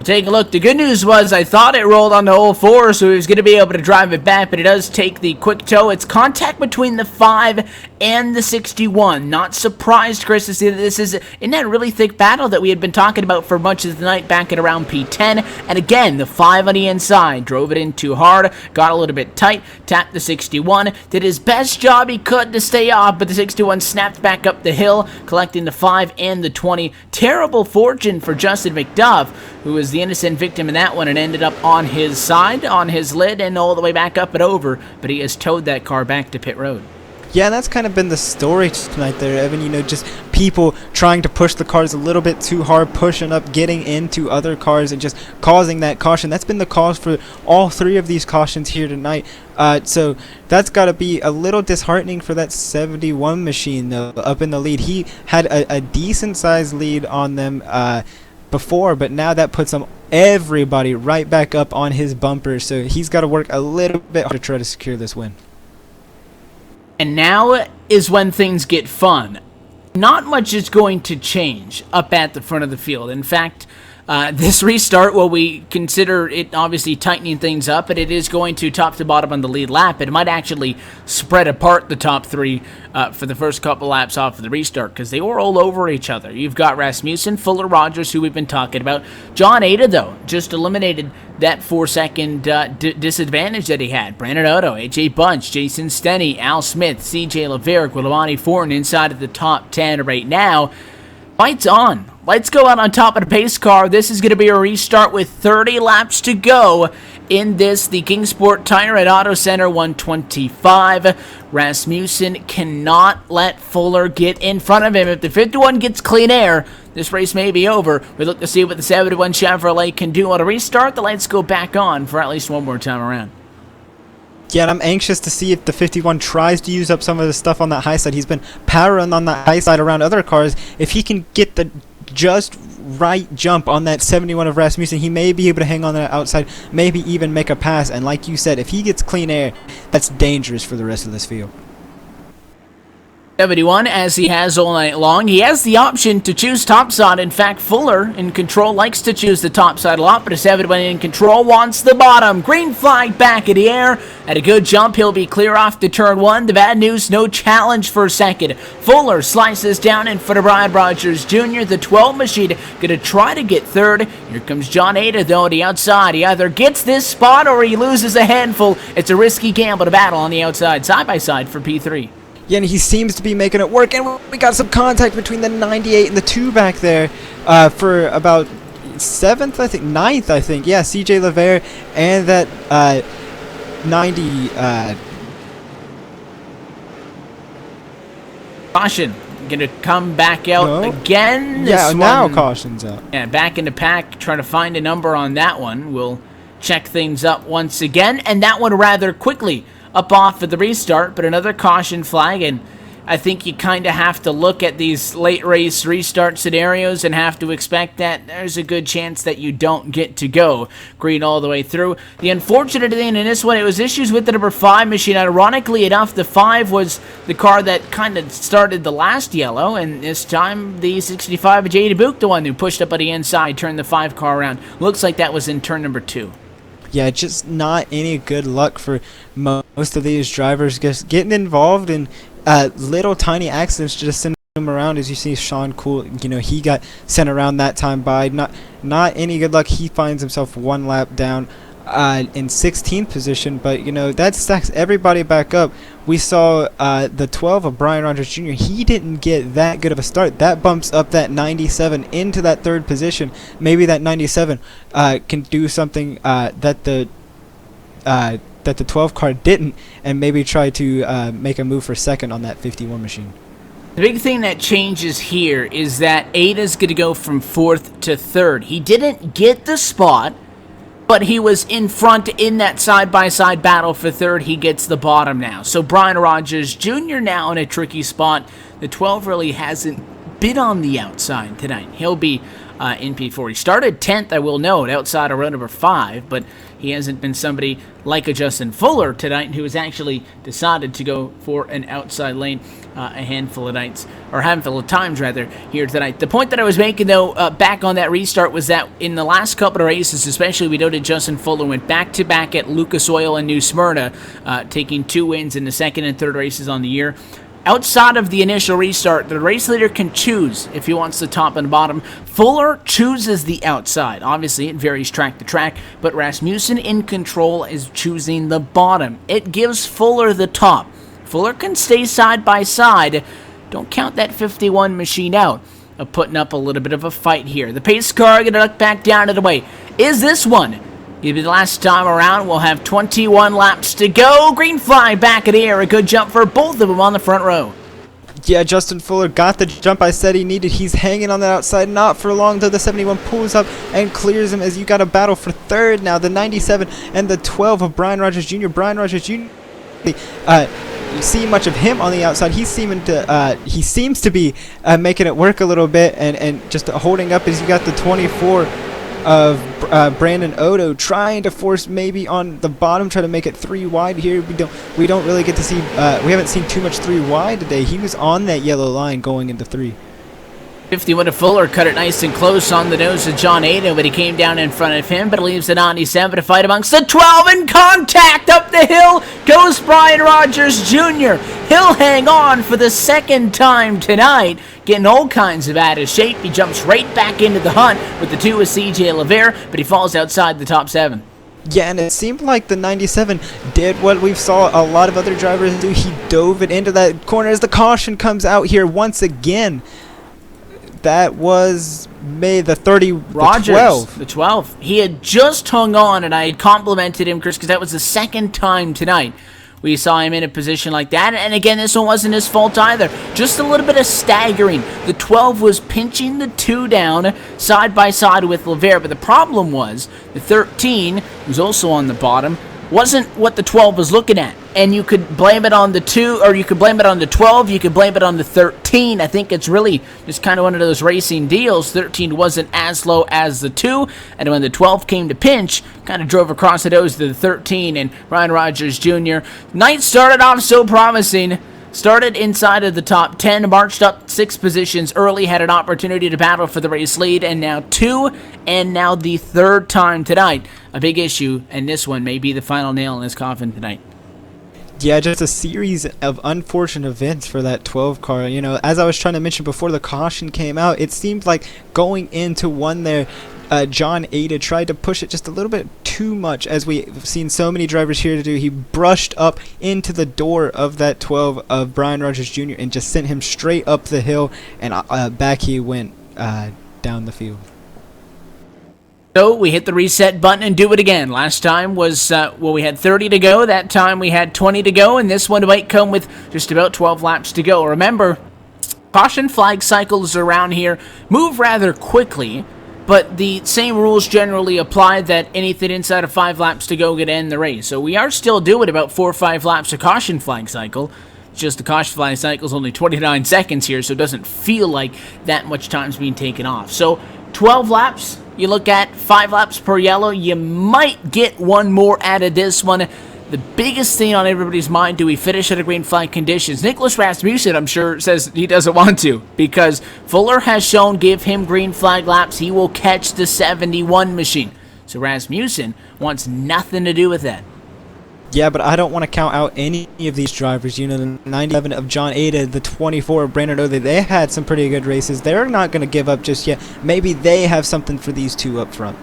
Take a look. The good news was I thought it rolled on the hole 4, so he was going to be able to drive it back, but it does take the quick toe. It's contact between the 5 and the 61. Not surprised, Chris, to see that this is in that really thick battle that we had been talking about for much of the night back at around P10. And again, the 5 on the inside drove it in too hard, got a little bit tight, tapped the 61, did his best job he could to stay off, but the 61 snapped back up the hill, collecting the 5 and the 20. Terrible fortune for Justin McDuff, who was the innocent victim in that one and ended up on his side, on his lid, and all the way back up and over, but he has towed that car back to pit road. Yeah, that's kind of been the story tonight there, Evan. Just people trying to push the cars a little bit too hard, pushing up, getting into other cars, and just causing that caution. That's been the cause for all 3 of these cautions here tonight. So that's got to be a little disheartening for that 71 machine, though, up in the lead. He had a decent-sized lead on them before, but now that puts everybody right back up on his bumper. So he's got to work a little bit hard to try to secure this win. And now is when things get fun. Not much is going to change up at the front of the field. In fact, this restart, while we consider it obviously tightening things up, and it is going to top to bottom on the lead lap, it might actually spread apart the top 3 for the first couple laps off of the restart, because they were all over each other. You've got Rasmussen, Fuller, Rogers, who we've been talking about. John Ada, though, just eliminated that 4-second disadvantage that he had. Brandon Otto, AJ Bunch, Jason Stenney, Al Smith, CJ LeVerick, Willamani Fortin inside of the top 10 right now. Fights on. Let's go out on top of the pace car. This is going to be a restart with 30 laps to go in this, the Kingsport Tire at Auto Center 125. Rasmussen cannot let Fuller get in front of him. If the 51 gets clean air, this race may be over. We look to see what the 71 Chevrolet can do on a restart. The lights go back on for at least one more time around. Yeah, and I'm anxious to see if the 51 tries to use up some of the stuff on that high side. He's been powering on that high side around other cars. If he can get the just right jump on that 71 of Rasmussen, he may be able to hang on that outside, maybe even make a pass. And like you said, if he gets clean air, that's dangerous for the rest of this field. 71, as he has all night long. He has the option to choose topside. In fact, Fuller in control likes to choose the topside a lot, but a 71 in control wants the bottom. Green flag back in the air. At a good jump, he'll be clear off to turn 1. The bad news, no challenge for second. Fuller slices down in front of Brian Rogers Jr. The 12 machine going to try to get third. Here comes John Ada, though, on the outside. He either gets this spot or he loses a handful. It's a risky gamble to battle on the outside, side by side for P3. Yeah, and he seems to be making it work, and we got some contact between the 98 and the 2 back there for about 7th, I think, 9th, I think. Yeah, CJ LeVere and that 90... Caution. Going to come back out again. Yeah, now caution's out. Yeah, back in the pack, trying to find a number on that one. We'll check things up once again, and that one rather quickly up off of the restart, but another caution flag, and I think you kind of have to look at these late race restart scenarios and have to expect that there's a good chance that you don't get to go green all the way through. The unfortunate thing in this one, it was issues with the number 5 machine. Ironically enough, the 5 was the car that kind of started the last yellow, and this time the 65 of Jay DeBuke, the one who pushed up on the inside, turned the 5 car around. Looks like that was in turn number 2. Yeah, just not any good luck for most of these drivers. Just getting involved in little tiny accidents, just sending them around. As you see, Sean Cool, he got sent around that time by. Not any good luck. He finds himself 1 lap down in 16th position, but that stacks everybody back up. We saw the 12 of Brian Rogers Jr. He didn't get that good of a start. That bumps up that 97 into that 3rd position. Maybe that 97 can do something that the 12 car didn't, and maybe try to make a move for 2nd on that 51 machine. The big thing that changes here is that Ada's going to go from 4th to 3rd. He didn't get the spot, but he was in front in that side-by-side battle for 3rd. He gets the bottom now. So Brian Rogers Jr. now in a tricky spot. The 12 really hasn't been on the outside tonight. He'll be in P4. He started 10th, I will note, outside of row number 5, but he hasn't been somebody like a Justin Fuller tonight who has actually decided to go for an outside lane a handful of times here tonight. The point that I was making, though, back on that restart was that in the last couple of races, especially, we noted Justin Fuller went back-to-back at Lucas Oil and New Smyrna, taking 2 wins in the 2nd and 3rd races on the year. Outside of the initial restart, the race leader can choose if he wants the top and bottom. Fuller chooses the outside. Obviously, it varies track to track, but Rasmussen in control is choosing the bottom. It gives Fuller the top. Fuller can stay side by side. Don't count that 51 machine out of putting up a little bit of a fight here. The pace car going to duck back down to the way. Is this one? Maybe the last time around, we'll have 21 laps to go. Green flag back in the air. A good jump for both of them on the front row. Yeah, Justin Fuller got the jump I said he needed. He's hanging on the outside, not for long, though the 71 pulls up and clears him as you got a battle for 3rd now. The 97 and the 12 of Brian Rogers Jr. Brian Rogers Jr. You see much of him on the outside. He seems to be making it work a little bit and just holding up as you got the 24 of Brandon Odo trying to force maybe on the bottom, try to make it 3 wide here. We don't really get to see. We haven't seen too much 3 wide today. He was on that yellow line going into 3. 51 to Fuller cut it nice and close on the nose of John Ada, but he came down in front of him, but it leaves the 97 to fight amongst the 12, and contact up the hill goes Brian Rogers Jr. He'll hang on for the 2nd time tonight, getting all kinds of out of shape. He jumps right back into the hunt with the 2 with CJ LeVere, but he falls outside the top 7. Yeah, and it seemed like the 97 did what we saw a lot of other drivers do. He dove it into that corner as the caution comes out here once again. That was made the 30, Rogers, the 12. He had just hung on, and I had complimented him, Chris, because that was the 2nd time tonight we saw him in a position like that. And again, this one wasn't his fault either. Just a little bit of staggering. The 12 was pinching the 2 down side by side with LeVere, but the problem was the 13, who's also on the bottom, wasn't what the 12 was looking at. And you could blame it on the 2, or you could blame it on the 12, you could blame it on the 13. I think it's really just kind of one of those racing deals. 13 wasn't as low as the 2, and when the 12 came to pinch, kind of drove across the nose to the 13, and Ryan Rogers Jr. Night started off so promising. Started inside of the top 10, marched up 6 positions early, had an opportunity to battle for the race lead, and now 2, and now the 3rd time tonight. A big issue, and this one may be the final nail in his coffin tonight. Yeah, just a series of unfortunate events for that 12 car. You know, as I was trying to mention before the caution came out, it seemed like going into one there, John Ada tried to push it just a little bit too much, as we've seen so many drivers here to do. He brushed up into the door of that 12 of Brian Rogers Jr. and just sent him straight up the hill, and back he went down the field. So we hit the reset button and do it again. Last time was, we had 30 to go. That time we had 20 to go, and this one might come with just about 12 laps to go. Remember, caution flag cycles around here move rather quickly, but the same rules generally apply, that anything inside of 5 laps to go could end the race. So we are still doing about 4 or 5 laps of caution flag cycle. It's just the caution flag cycle is only 29 seconds here, so it doesn't feel like that much time's being taken off. So 12 laps. You look at 5 laps per yellow, you might get one more out of this one. The biggest thing on everybody's mind, do we finish at a green flag conditions? Nicholas Rasmussen, I'm sure, says he doesn't want to, because Fuller has shown, give him green flag laps, he will catch the 71 machine. So Rasmussen wants nothing to do with that. Yeah, but I don't want to count out any of these drivers. You know, the 97 of John Ada, the 24 of Brandon Ode, they had some pretty good races. They're not going to give up just yet. Maybe they have something for these two up front.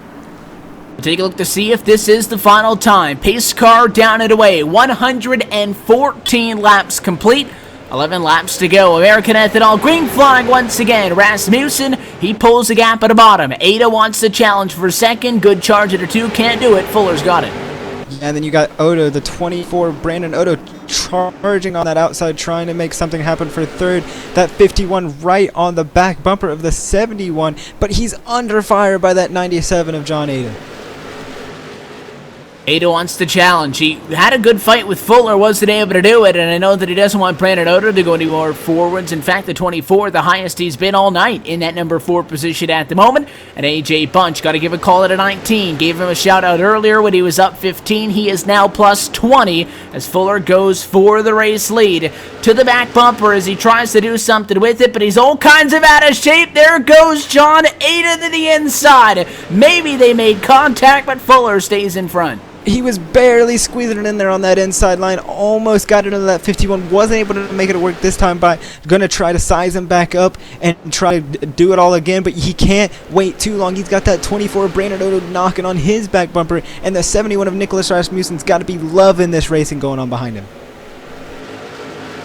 We'll take a look to see if this is the final time. Pace car down and away. 114 laps complete. 11 laps to go. American Ethanol, green flag once again. Rasmussen, he pulls the gap at the bottom. Ada wants the challenge for second. Good charge at a 2. Can't do it. Fuller's got it. And then you got Odo, the 24, Brandon Odo, charging on that outside, trying to make something happen for third. That 51 right on the back bumper of the 71, but he's under fire by that 97 of John Ada. Ada wants the challenge. He had a good fight with Fuller, wasn't able to do it, and I know that he doesn't want Brandon Oda to go any more forwards. In fact, the 24, the highest he's been all night in that number 4 position at the moment. And AJ Bunch, got to give a call at a 19. Gave him a shout out earlier when he was up 15. He is now plus 20 as Fuller goes for the race lead. To the back bumper as he tries to do something with it, but he's all kinds of out of shape. There goes John Ada to the inside. Maybe they made contact, but Fuller stays in front. He was barely squeezing it in there on that inside line, almost got into that 51, wasn't able to make it work this time by going to try to size him back up and try to do it all again, but he can't wait too long. He's got that 24 of Brandon Odo knocking on his back bumper, and the 71 of Nicholas Rasmussen's got to be loving this racing going on behind him.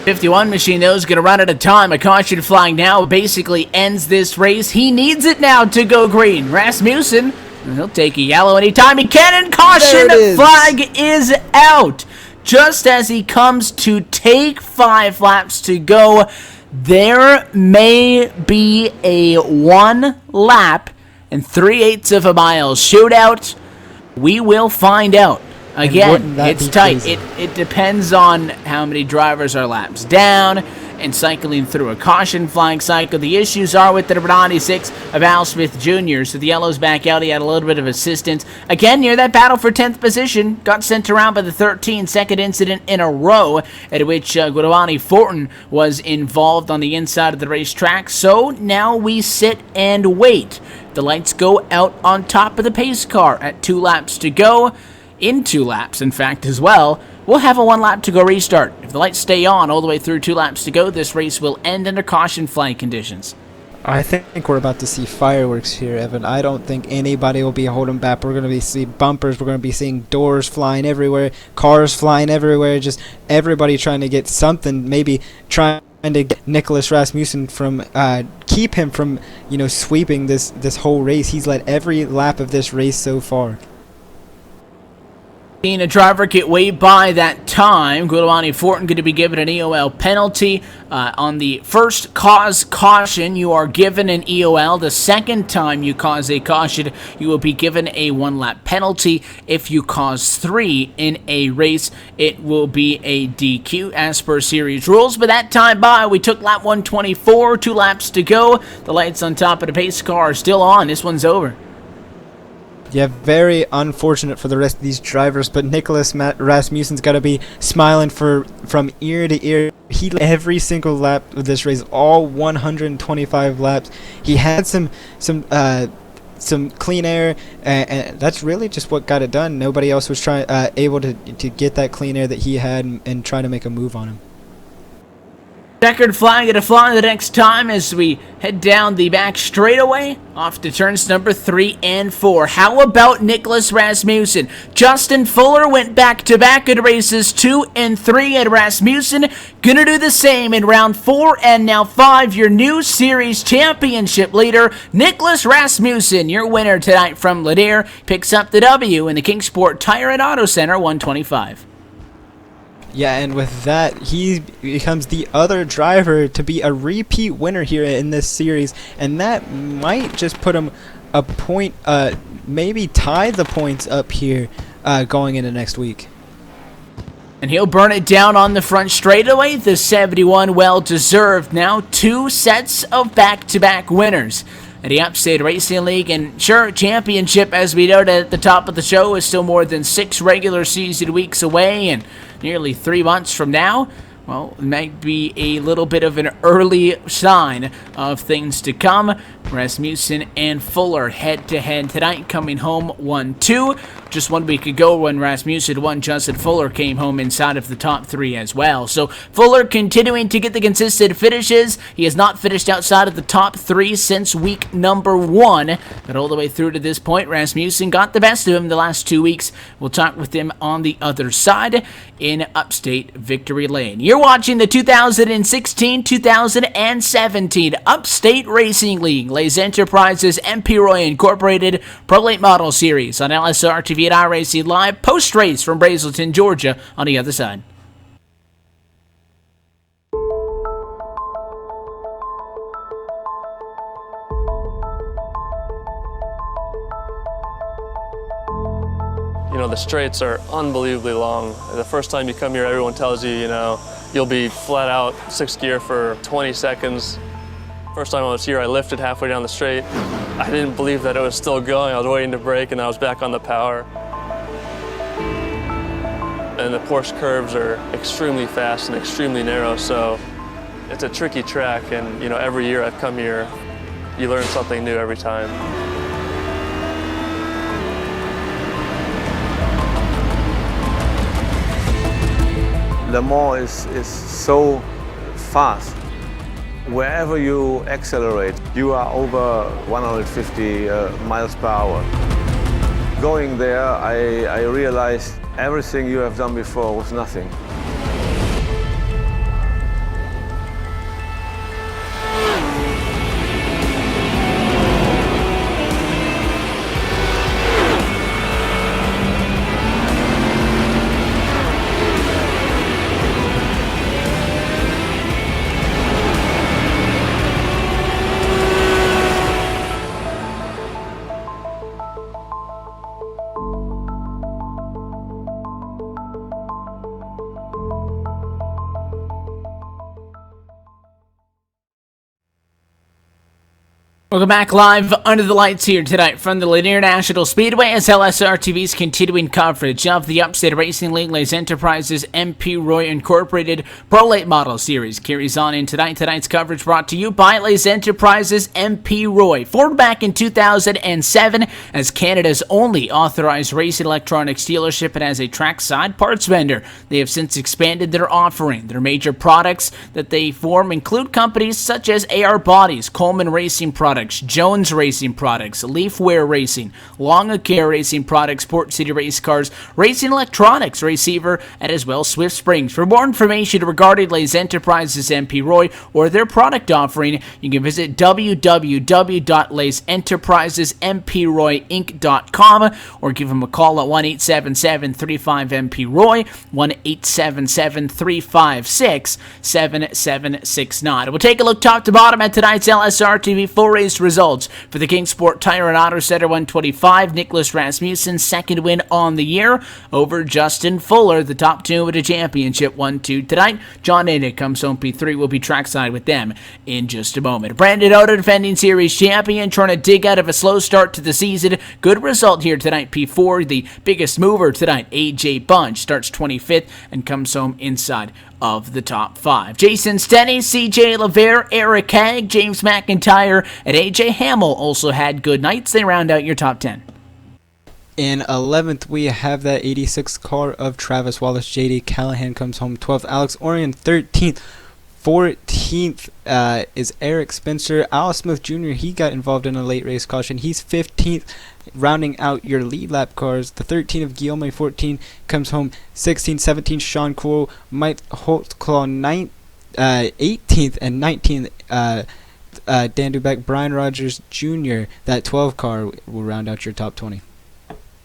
51 machine, though, is going to run out of time. A caution flag now basically ends this race. He needs it now to go green. Rasmussen, he'll take a yellow anytime he can, and caution flag is out. Just as he comes to take 5 laps to go, there may be a 1 lap and 3/8 of a mile shootout. We will find out. Again, it's tight. It depends on how many drivers are laps down and cycling through a caution flag cycle. The issues are with the number 96 of Al Smith Jr., so the yellow's back out. He had a little bit of assistance. Again, near that battle for 10th position, got sent around by the 13, second incident in a row at which Giovanni Fortin was involved on the inside of the racetrack. So now we sit and wait. The lights go out on top of the pace car at 2 laps to go. In 2 laps, in fact, as well. We'll have a 1 lap to go restart. If the lights stay on all the way through 2 laps to go, this race will end under caution flag conditions. I think we're about to see fireworks here, Evan. I don't think anybody will be holding back. We're going to see bumpers. We're going to be seeing doors flying everywhere, cars flying everywhere, just everybody trying to get something, maybe trying to get Nicholas Rasmussen from, keep him from, sweeping this whole race. He's led every lap of this race so far. Seeing a driver get way by that time, Giovanni Fortin going to be given an EOL penalty. On the first cause caution, you are given an EOL. The second time you cause a caution, you will be given a 1-lap penalty. If you cause 3 in a race, it will be a DQ as per series rules. But that time by, we took lap 124, 2 laps to go. The lights on top of the pace car are still on. This one's over. Yeah, very unfortunate for the rest of these drivers, but Nicholas Rasmussen's got to be smiling from ear to ear he led every single lap of this race, all 125 laps. He had some clean air, and that's really just what got it done. Nobody else was able to get that clean air that he had and try to make a move on him. Checkered flag at a fly the next time as we head down the back straightaway off to turns number 3 and 4. How about Nicholas Rasmussen? Justin Fuller went back-to-back in races 2 and 3, and Rasmussen gonna do the same in round 4 and now 5. Your new series championship leader, Nicholas Rasmussen, your winner tonight from Lanier, picks up the W in the Kingsport Tire and Auto Center 125. Yeah, and with that, he becomes the other driver to be a repeat winner here in this series, and that might just put him a point, maybe tie the points up here going into next week. And he'll burn it down on the front straightaway. The 71 well-deserved now. 2 sets of back-to-back winners at the Upstate Racing League. And sure, championship, as we noted at the top of the show, is still more than 6 regular season weeks away and nearly 3 months from now. Well, it might be a little bit of an early sign of things to come. Rasmussen and Fuller head-to-head tonight, coming home 1-2. Just 1 week ago when Rasmussen won, Justin Fuller came home inside of the top 3 as well. So Fuller continuing to get the consistent finishes. He has not finished outside of the top 3 since week number 1. But all the way through to this point, Rasmussen got the best of him the last 2 weeks. We'll talk with him on the other side in Upstate Victory Lane. You're watching the 2016-2017 Upstate Racing League Les Enterprises MP Roy Incorporated Pro Late Model Series on LSRTV at iRacing Live, post-race from Brazelton, Georgia, on the other side. You know, the straights are unbelievably long. The first time you come here, everyone tells you, you'll be flat out 6th gear for 20 seconds. First time I was here, I lifted halfway down the straight. I didn't believe that it was still going. I was waiting to brake, and I was back on the power. And the Porsche curves are extremely fast and extremely narrow, so it's a tricky track. And every year I've come here, you learn something new every time. Le Mans is so fast. Wherever you accelerate, you are over 150 miles per hour. Going there, I realized everything you have done before was nothing. Welcome back live under the lights here tonight from the Lanier National Speedway as LSRTV's continuing coverage of the Upstate Racing League Les Enterprises MP Roy Incorporated Pro Late Model Series carries on in tonight. Tonight's coverage brought to you by Les Enterprises MP Roy. Formed back in 2007 as Canada's only authorized racing electronics dealership and as a trackside parts vendor. They have since expanded their offering. Their major products that they form include companies such as AR Bodies, Coleman Racing Products, Jones Racing Products, Leafwear Racing, Longacare Racing Products, Port City Race Cars, Racing Electronics, Receiver, and as well Swift Springs. For more information regarding Les Enterprises MP Roy or their product offering, you can visit www.lesenterprisesmproyinc.com or give them a call at 1-877-35-MP-ROY, 1-877-356-7769. We'll take a look top to bottom at tonight's LSRTV full race race results for the Kingsport Tire and Auto Center 125. Nicholas Rasmussen, second win on the year over Justin Fuller, the top two at a championship 1-2 tonight. John Natick comes home P3. We'll be trackside with them in just a moment. Brandon Oda, defending series champion, trying to dig out of a slow start to the season. Good result here tonight, P4. The biggest mover tonight, AJ Bunch, starts 25th and comes home inside of the top 5. Jason Stenny, CJ LeVere, Eric Hagg, James McIntyre, and AJ Hamill also had good nights. They round out your top 10. In 11th, we have that 86th car of Travis Wallace. JD Callahan comes home 12th. Alex Orion 13th. 14th is Eric Spencer. Al Smith Jr., he got involved in a late race caution. He's 15th, rounding out your lead lap cars. The 13 of Guillaume 14 comes home 16th. 17th, Sean Kuo. Mike Holtclaw 18th, and 19th, Dan Dubeck. Brian Rogers Jr., that 12 car will round out your top 20.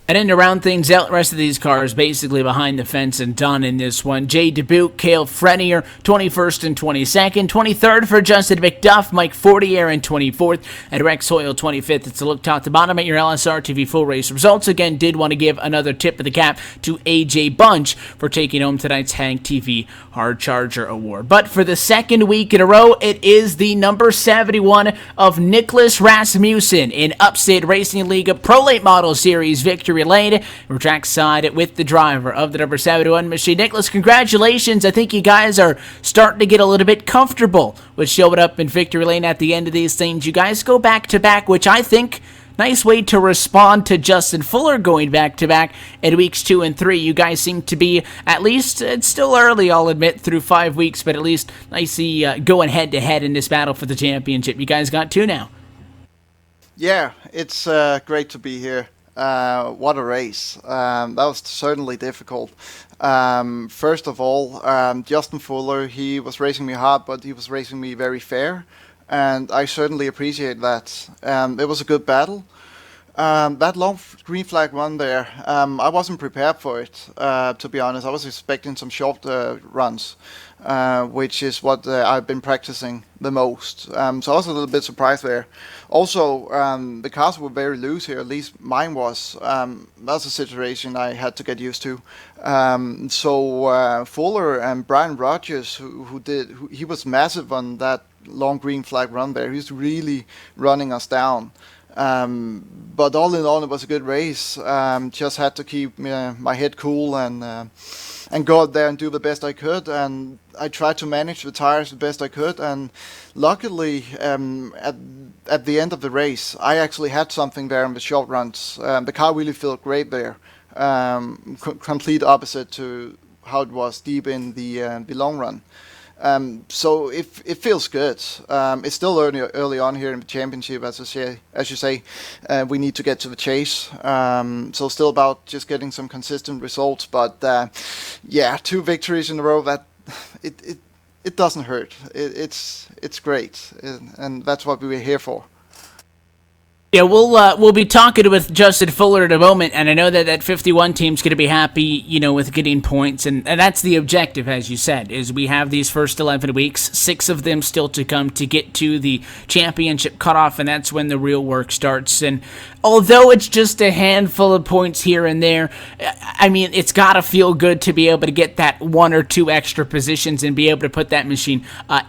And then to round things out, the rest of these cars basically behind the fence and done in this one. Jay Dubuque, Cale Frenier, 21st and 22nd. 23rd for Justin McDuff, Mike Fortier in 24th, and Rex Hoyle 25th. It's a look top to bottom at your LSRTV full race results. Again, did want to give another tip of the cap to AJ Bunch for taking home tonight's Hang TV Hard Charger Award. But for the second week in a row, it is the number 71 of Nicholas Rasmussen in Upstate Racing League Pro Late Model Series Victory Lane. We're trackside with the driver of the number 71 machine. Nicholas, congratulations. I think you guys are starting to get a little bit comfortable with showing up in Victory Lane at the end of these things. You guys go back to back, which I think nice way to respond to Justin Fuller going back to back in weeks 2 and 3. You guys seem to be, at least, it's still early, I'll admit, through 5 weeks, but at least nicely going head to head in this battle for the championship. You guys got 2 now. Yeah, it's great to be here. What a race. That was certainly difficult. First of all, Justin Fuller, he was racing me hard, but he was racing me very fair, and I certainly appreciate that. It was a good battle. That long green flag run there, I wasn't prepared for it, to be honest. I was expecting some short runs, which is what I've been practicing the most. So I was a little bit surprised there. Also, the cars were very loose here, at least mine was. That's a situation I had to get used to. So Fuller and Brian Rogers, he was massive on that long green flag run there. He's really running us down. But all in all, it was a good race. Just had to keep my head cool and go out there and do the best I could. And I tried to manage the tires the best I could. And luckily, at the end of the race, I actually had something there in the short runs. The car really felt great there. Complete opposite to how it was deep in the long run. So it feels good. It's still early on here in the championship, as you say. We need to get to the chase. So still about just getting some consistent results. But 2 victories in a row. That it doesn't hurt. It's great, and that's what we were here for. Yeah, we'll be talking with Justin Fuller in a moment, and I know that 51 team's going to be happy, with getting points, and that's the objective, as you said, is we have these first 11 weeks, 6 of them still to come to get to the championship cutoff, and that's when the real work starts. And although it's just a handful of points here and there, I mean, it's got to feel good to be able to get that 1 or 2 extra positions and be able to put that machine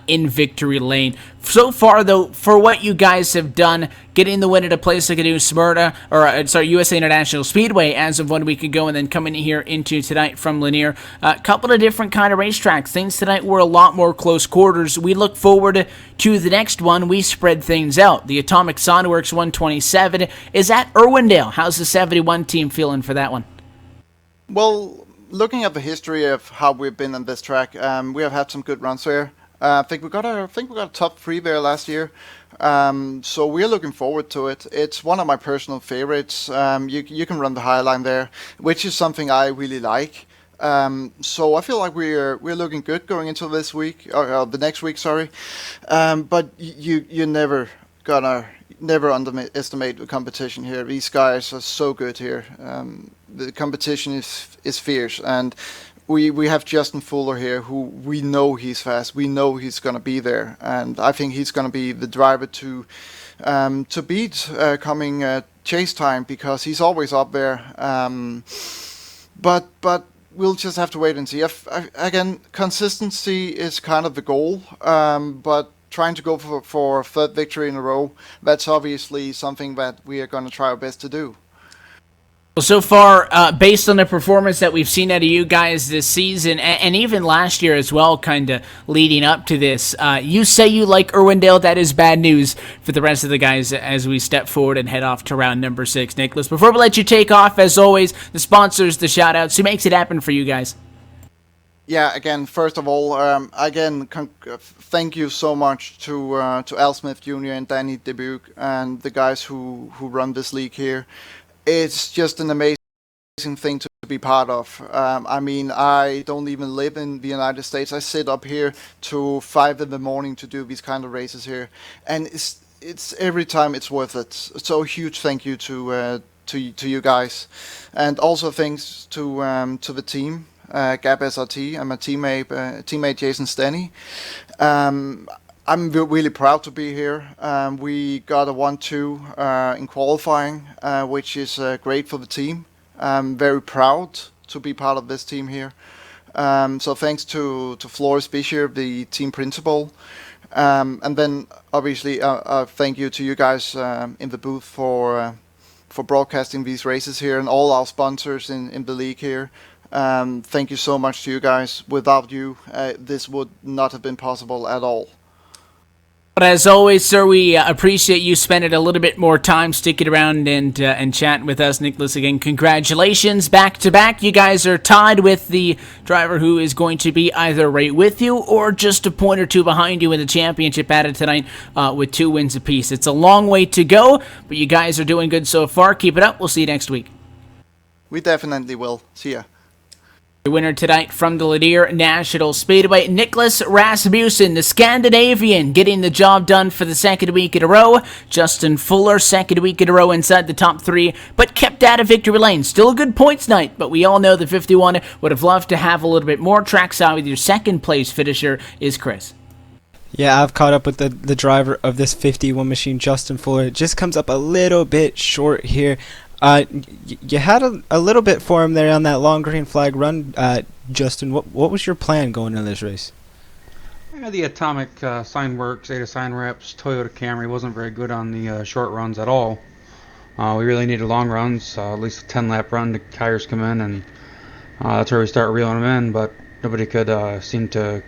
in victory lane. So far, though, for what you guys have done, getting the win at a place like a new Smyrna, USA International Speedway as of 1 week ago, and then coming here into tonight from Lanier, a couple of different kind of racetracks. Things tonight were a lot more close quarters. We look forward to the next one. We spread things out. The Atomic Soundworks 127 is at Irwindale. How's the 71 team feeling for that one? Well, looking at the history of how we've been on this track, we have had some good runs there. I think we got a top 3 there last year, so we're looking forward to it. It's one of my personal favorites. You can run the high line there, which is something I really like. So I feel like we're looking good going into this week or the next week. Sorry, but you're never underestimate the competition here. These guys are so good here. The competition is fierce, and we have Justin Fuller here, who we know he's fast. We know he's going to be there, and I think he's going to be the driver to beat coming chase time, because he's always up there. But we'll just have to wait and see. Again, consistency is kind of the goal, but trying to go for a third victory in a row, that's obviously something that we are going to try our best to do. Well, so far, based on the performance that we've seen out of you guys this season, and even last year as well, kind of leading up to this, you say you like Irwindale. That is bad news for the rest of the guys as we step forward and head off to round number 6. Nicholas, before we let you take off, as always, the sponsors, the shout-outs, who makes it happen for you guys? Yeah, again, first of all, thank you so much to Al Smith Jr. and Danny Dubuque and the guys who run this league here. It's just an amazing thing to be part of. I mean, I don't even live in the United States. I sit up here to 5 in the morning to do these kind of races here, and it's every time it's worth it. So huge thank you to you guys, and also thanks to the team, Gap SRT, and my teammate Jason Stenny. I'm really proud to be here. We got a 1-2 in qualifying, which is great for the team. I'm very proud to be part of this team here. So thanks to Flores Bisher, the team principal. And then obviously thank you to you guys in the booth for broadcasting these races here, and all our sponsors in the league here. Thank you so much to you guys. Without you, this would not have been possible at all. But as always, sir, we appreciate you spending a little bit more time sticking around and chatting with us. Nicholas, again, congratulations, back-to-back. You guys are tied with the driver who is going to be either right with you or just a point or two behind you in the championship added tonight with 2 wins apiece. It's a long way to go, but you guys are doing good so far. Keep it up. We'll see you next week. We definitely will. See ya. The winner tonight from the Lanier National Speedway, Nicholas Rasmussen, the Scandinavian, getting the job done for the second week in a row. Justin Fuller, second week in a row inside the top 3, but kept out of victory lane. Still a good points night, but we all know the 51 would have loved to have a little bit more. Trackside with your second place finisher is Chris. Yeah, I've caught up with the driver of this 51 machine, Justin Fuller. It just comes up a little bit short here. You had a little bit for him there on that long green flag run, Justin. What was your plan going into this race? Yeah, the Atomic Sign Works, Ada Sign Reps, Toyota Camry wasn't very good on the short runs at all. We really needed long runs, at least a 10-lap run. The tires come in, and that's where we start reeling them in. But nobody could seem to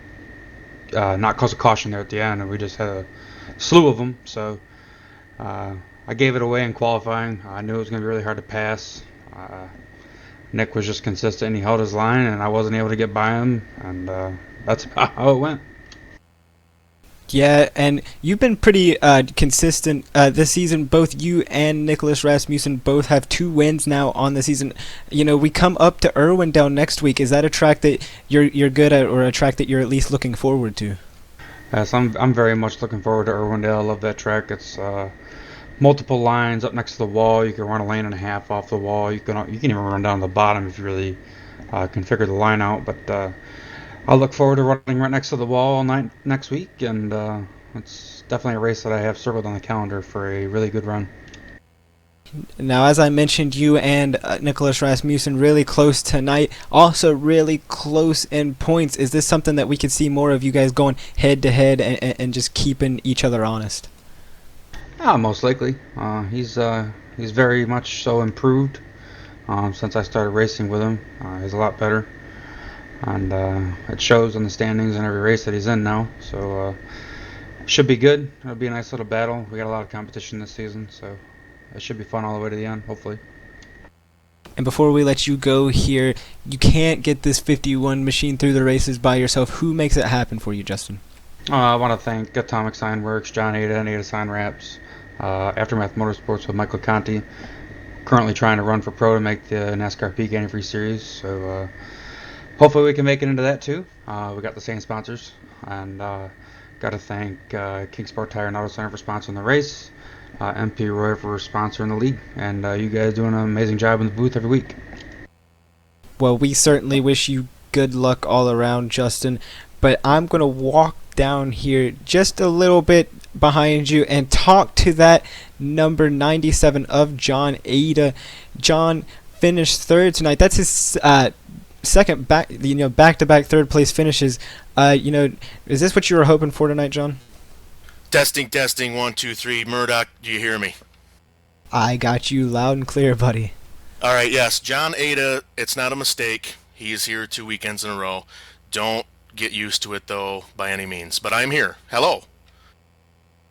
not cause a caution there at the end, and we just had a slew of them. So I gave it away in qualifying. I knew it was going to be really hard to pass. Nick was just consistent. He held his line, and I wasn't able to get by him, and that's how it went. Yeah, and you've been pretty consistent this season. Both you and Nicholas Rasmussen both have 2 wins now on the season. You know, we come up to Irwindale next week. Is that a track that you're good at, or a track that you're at least looking forward to? Yes, I'm very much looking forward to Irwindale. I love that track. It's multiple lines up next to the wall. You can run a lane and a half off the wall. You can even run down the bottom if you really configure the line out. But I'll look forward to running right next to the wall all night next week, and it's definitely a race that I have circled on the calendar for a really good run. Now, as I mentioned, you and Nicholas Rasmussen really close tonight, also really close in points. Is this something that we could see more of you guys going head-to-head and just keeping each other honest? Most likely. He's very much so improved since I started racing with him. He's a lot better, and it shows in the standings in every race that he's in now. So should be good. It'll be a nice little battle. We got a lot of competition this season, so it should be fun all the way to the end, hopefully. And before we let you go here, you can't get this 51 machine through the races by yourself. Who makes it happen for you, Justin? I want to thank Atomic Sign Works, John Ada, and Ada Sign Wraps, Aftermath Motorsports with Michael Conti, currently trying to run for pro to make the NASCAR Peak Antifreeze Series. So hopefully we can make it into that too. We got the same sponsors, and got to thank Kingsport Tire and Auto Center for sponsoring the race, MP Roy for sponsoring the league, and you guys doing an amazing job in the booth every week. Well, we certainly wish you good luck all around, Justin. But I'm going to walk down here just a little bit behind you and talk to that number 97 of John Ada. John finished third tonight. That's his second back-to-back third place finishes. Is this what you were hoping for tonight, John? Testing, 1, 2, 3. Murdoch, do you hear me? I got you loud and clear, buddy. All right, yes, John Ada, it's not a mistake. He is here 2 weekends in a row. Don't get used to it, though, by any means. But I'm here. Hello.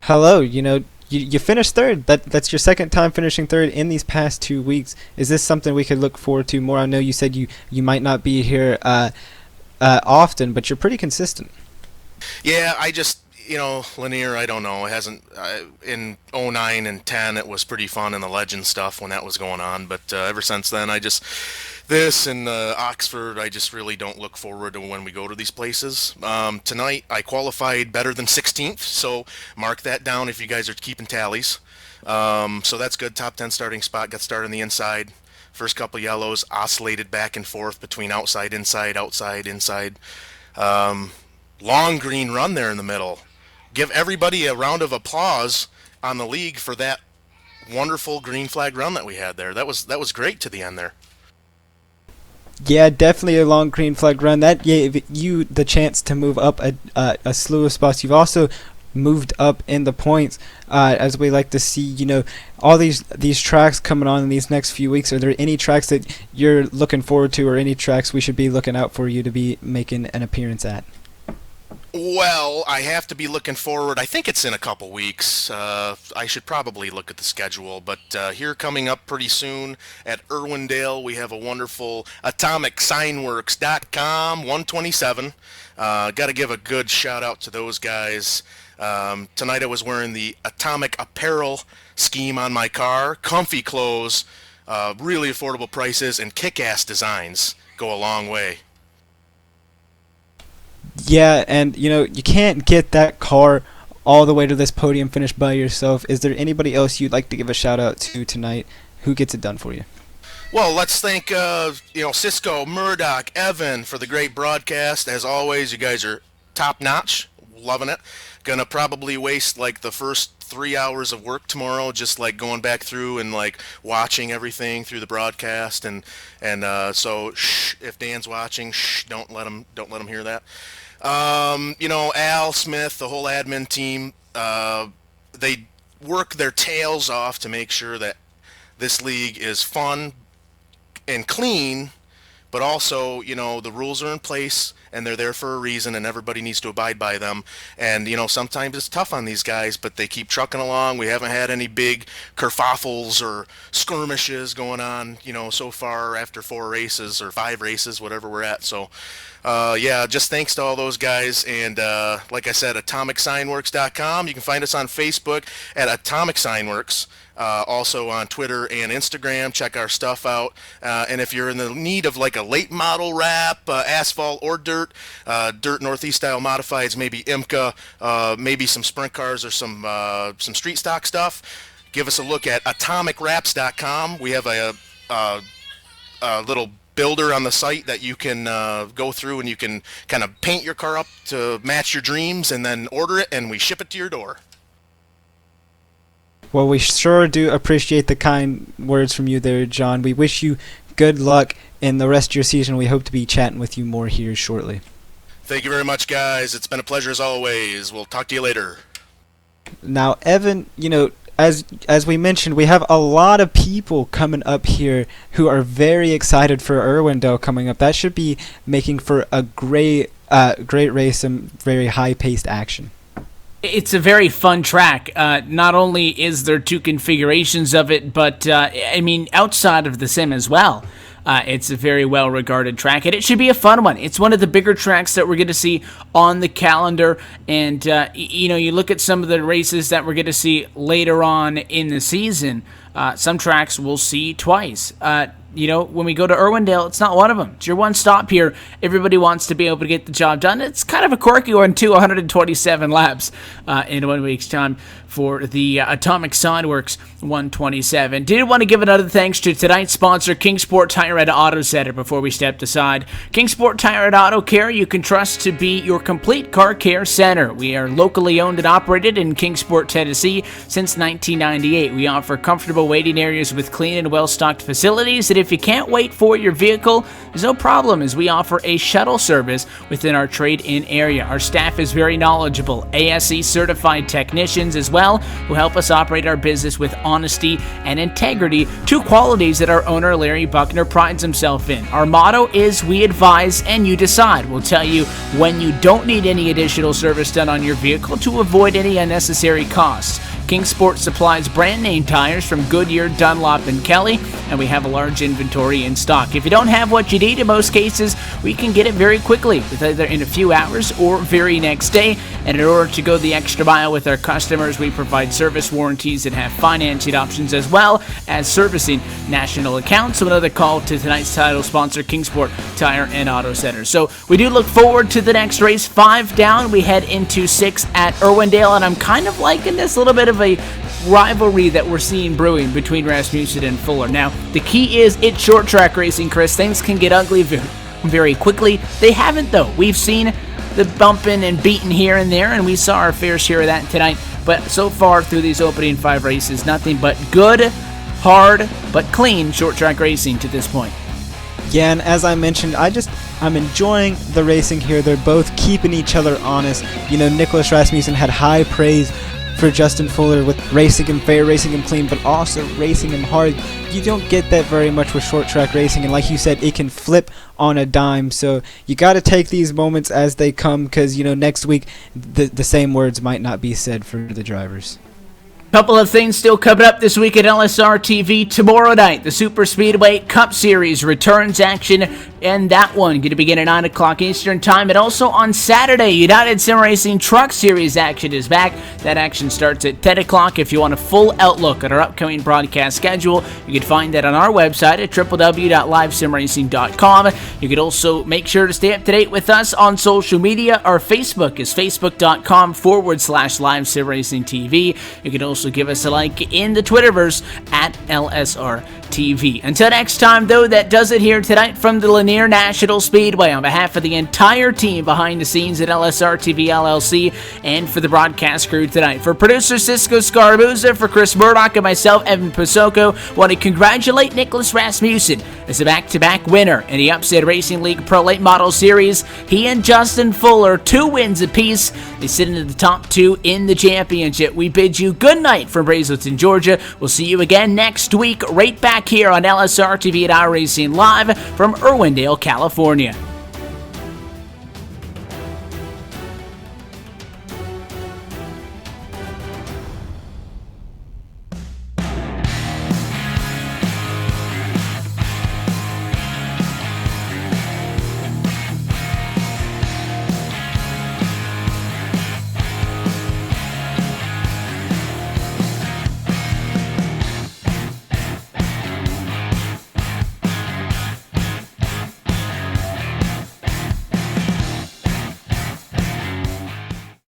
Hello. You finished third. That's your second time finishing third in these past 2 weeks. Is this something we could look forward to more? I know you said you might not be here often, but you're pretty consistent. Yeah, I just, Lanier, I don't know. It hasn't, in 09 and 10, it was pretty fun in the legend stuff when that was going on. But ever since then, this and Oxford, I just really don't look forward to when we go to these places. Tonight, I qualified better than 16th, so mark that down if you guys are keeping tallies. So that's good. Top 10 starting spot, got started on the inside. First couple yellows, oscillated back and forth between outside, inside, outside, inside. Long green run there in the middle. Give everybody a round of applause on the league for that wonderful green flag run that we had there. That was great to the end there. Yeah, definitely a long green flag run. That gave you the chance to move up a slew of spots. You've also moved up in the points, as we like to see. All these tracks coming on in these next few weeks. Are there any tracks that you're looking forward to, or any tracks we should be looking out for you to be making an appearance at? Well, I have to be looking forward. I think it's in a couple weeks. I should probably look at the schedule, but here coming up pretty soon at Irwindale, we have a wonderful AtomicSignWorks.com 127. Got to give a good shout out to those guys. Tonight I was wearing the Atomic Apparel scheme on my car. Comfy clothes, really affordable prices, and kick-ass designs go a long way. Yeah, and you can't get that car all the way to this podium finish by yourself. Is there anybody else you'd like to give a shout out to tonight? Who gets it done for you? Well, let's thank Cisco, Murdoch, Evan for the great broadcast. As always, you guys are top notch, loving it. Gonna probably waste like the first 3 hours of work tomorrow, just like going back through and like watching everything through the broadcast, and so if Dan's watching, don't let him hear that. Al Smith, the whole admin team, they work their tails off to make sure that this league is fun and clean, but also, the rules are in place and they're there for a reason and everybody needs to abide by them. And, sometimes it's tough on these guys, but they keep trucking along. We haven't had any big kerfuffles or skirmishes going on, so far after 4 races or 5 races, whatever we're at. So, just thanks to all those guys. And like I said, AtomicSignWorks.com. You can find us on Facebook at Atomic Signworks. Also on Twitter and Instagram. Check our stuff out. And if you're in the need of like a late model wrap, asphalt or dirt Northeast style modifieds, maybe IMCA, maybe some sprint cars or some street stock stuff, give us a look at AtomicWraps.com. We have a little builder on the site that you can go through and you can kind of paint your car up to match your dreams and then order it and we ship it to your door. Well, we sure do appreciate the kind words from you there, John. We wish you good luck in the rest of your season. We hope to be chatting with you more here shortly. Thank you very much, guys. It's been a pleasure as always. We'll talk to you later. Now, Evan, as we mentioned, we have a lot of people coming up here who are very excited for Irwindale coming up. That should be making for a great race and very high-paced action. It's a very fun track. Not only is there 2 configurations of it, but outside of the sim as well. It's a very well-regarded track, and it should be a fun one. It's one of the bigger tracks that we're going to see on the calendar, and you look at some of the races that we're going to see later on in the season. Some tracks we'll see twice. when we go to Irwindale, it's not one of them. It's your one stop here. Everybody wants to be able to get the job done. It's kind of a quirky one, too, 127 laps in 1 week's time for the Atomic Signworks 127. Did want to give another thanks to tonight's sponsor, Kingsport Tire and Auto Center, before we stepped aside. Kingsport Tire and Auto Care you can trust to be your complete car care center. We are locally owned and operated in Kingsport, Tennessee since 1998. We offer comfortable waiting areas with clean and well-stocked facilities, and if you can't wait for your vehicle, there's no problem, as we offer a shuttle service within our trade-in area. Our staff is very knowledgeable, ASE certified technicians as well, who help us operate our business with honesty and integrity, two qualities that our owner Larry Buckner prides himself in. Our motto is we advise and you decide. We'll tell you when you don't need any additional service done on your vehicle to avoid any unnecessary costs. Kingsport supplies brand name tires from Goodyear, Dunlop, and Kelly, and we have a large inventory in stock. If you don't have what you need, in most cases, we can get it very quickly, with either in a few hours or very next day. And in order to go the extra mile with our customers, we provide service warranties and have financing options, as well as servicing national accounts. So another call to tonight's title sponsor, Kingsport Tire and Auto Center. So we do look forward to the next race. 5 down, we head into 6 at Irwindale, and I'm kind of liking this little bit of a rivalry that we're seeing brewing between Rasmussen and Fuller. Now, the key is it's short track racing, Chris. Things can get ugly very quickly. They haven't, though. We've seen the bumping and beating here and there, and we saw our fair share of that tonight. But so far through these opening 5 races, nothing but good, hard, but clean short track racing to this point. Yeah, and as I mentioned, I'm enjoying the racing here. They're both keeping each other honest. Nicholas Rasmussen had high praise for Justin Fuller with racing him fair, racing him clean, but also racing him hard. You don't get that very much with short track racing, and like you said, it can flip on a dime. So you got to take these moments as they come, because next week the same words might not be said for the drivers. Couple of things still coming up this week at LSRTV. Tomorrow night, the Super Speedway Cup Series returns action, and that one going to begin at 9 o'clock Eastern Time. And also on Saturday, United Sim Racing Truck Series action is back. That action starts at 10 o'clock. If you want a full outlook at our upcoming broadcast schedule, you can find that on our website at www.livesimracing.com. You can also make sure to stay up to date with us on social media. Our Facebook is facebook.com/LiveSimRacingTV. You can also give us a like in the Twitterverse at LSRTV. Until next time, though, that does it here tonight from the Lanier National Speedway. On behalf of the entire team behind the scenes at LSRTV LLC and for the broadcast crew tonight, for producer Cisco Scaramuza, for Chris Murdoch, and myself, Evan Pasoko, want to congratulate Nicholas Rasmussen as a back-to-back winner in the Upstate Racing League Pro Late Model Series. He and Justin Fuller, 2 wins apiece. They sit into the top 2 in the championship. We bid you good night from Brazelton, Georgia. We'll see you again next week, right back here on LSRTV at iRacing Live from Irwindale, California.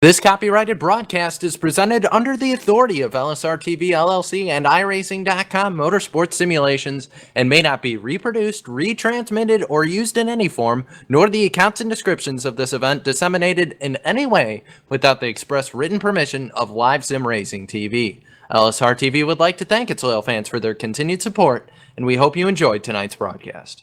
This copyrighted broadcast is presented under the authority of LSRTV LLC and iRacing.com Motorsports Simulations and may not be reproduced, retransmitted, or used in any form, nor the accounts and descriptions of this event disseminated in any way without the express written permission of Live Sim Racing TV. LSRTV would like to thank its loyal fans for their continued support, and we hope you enjoyed tonight's broadcast.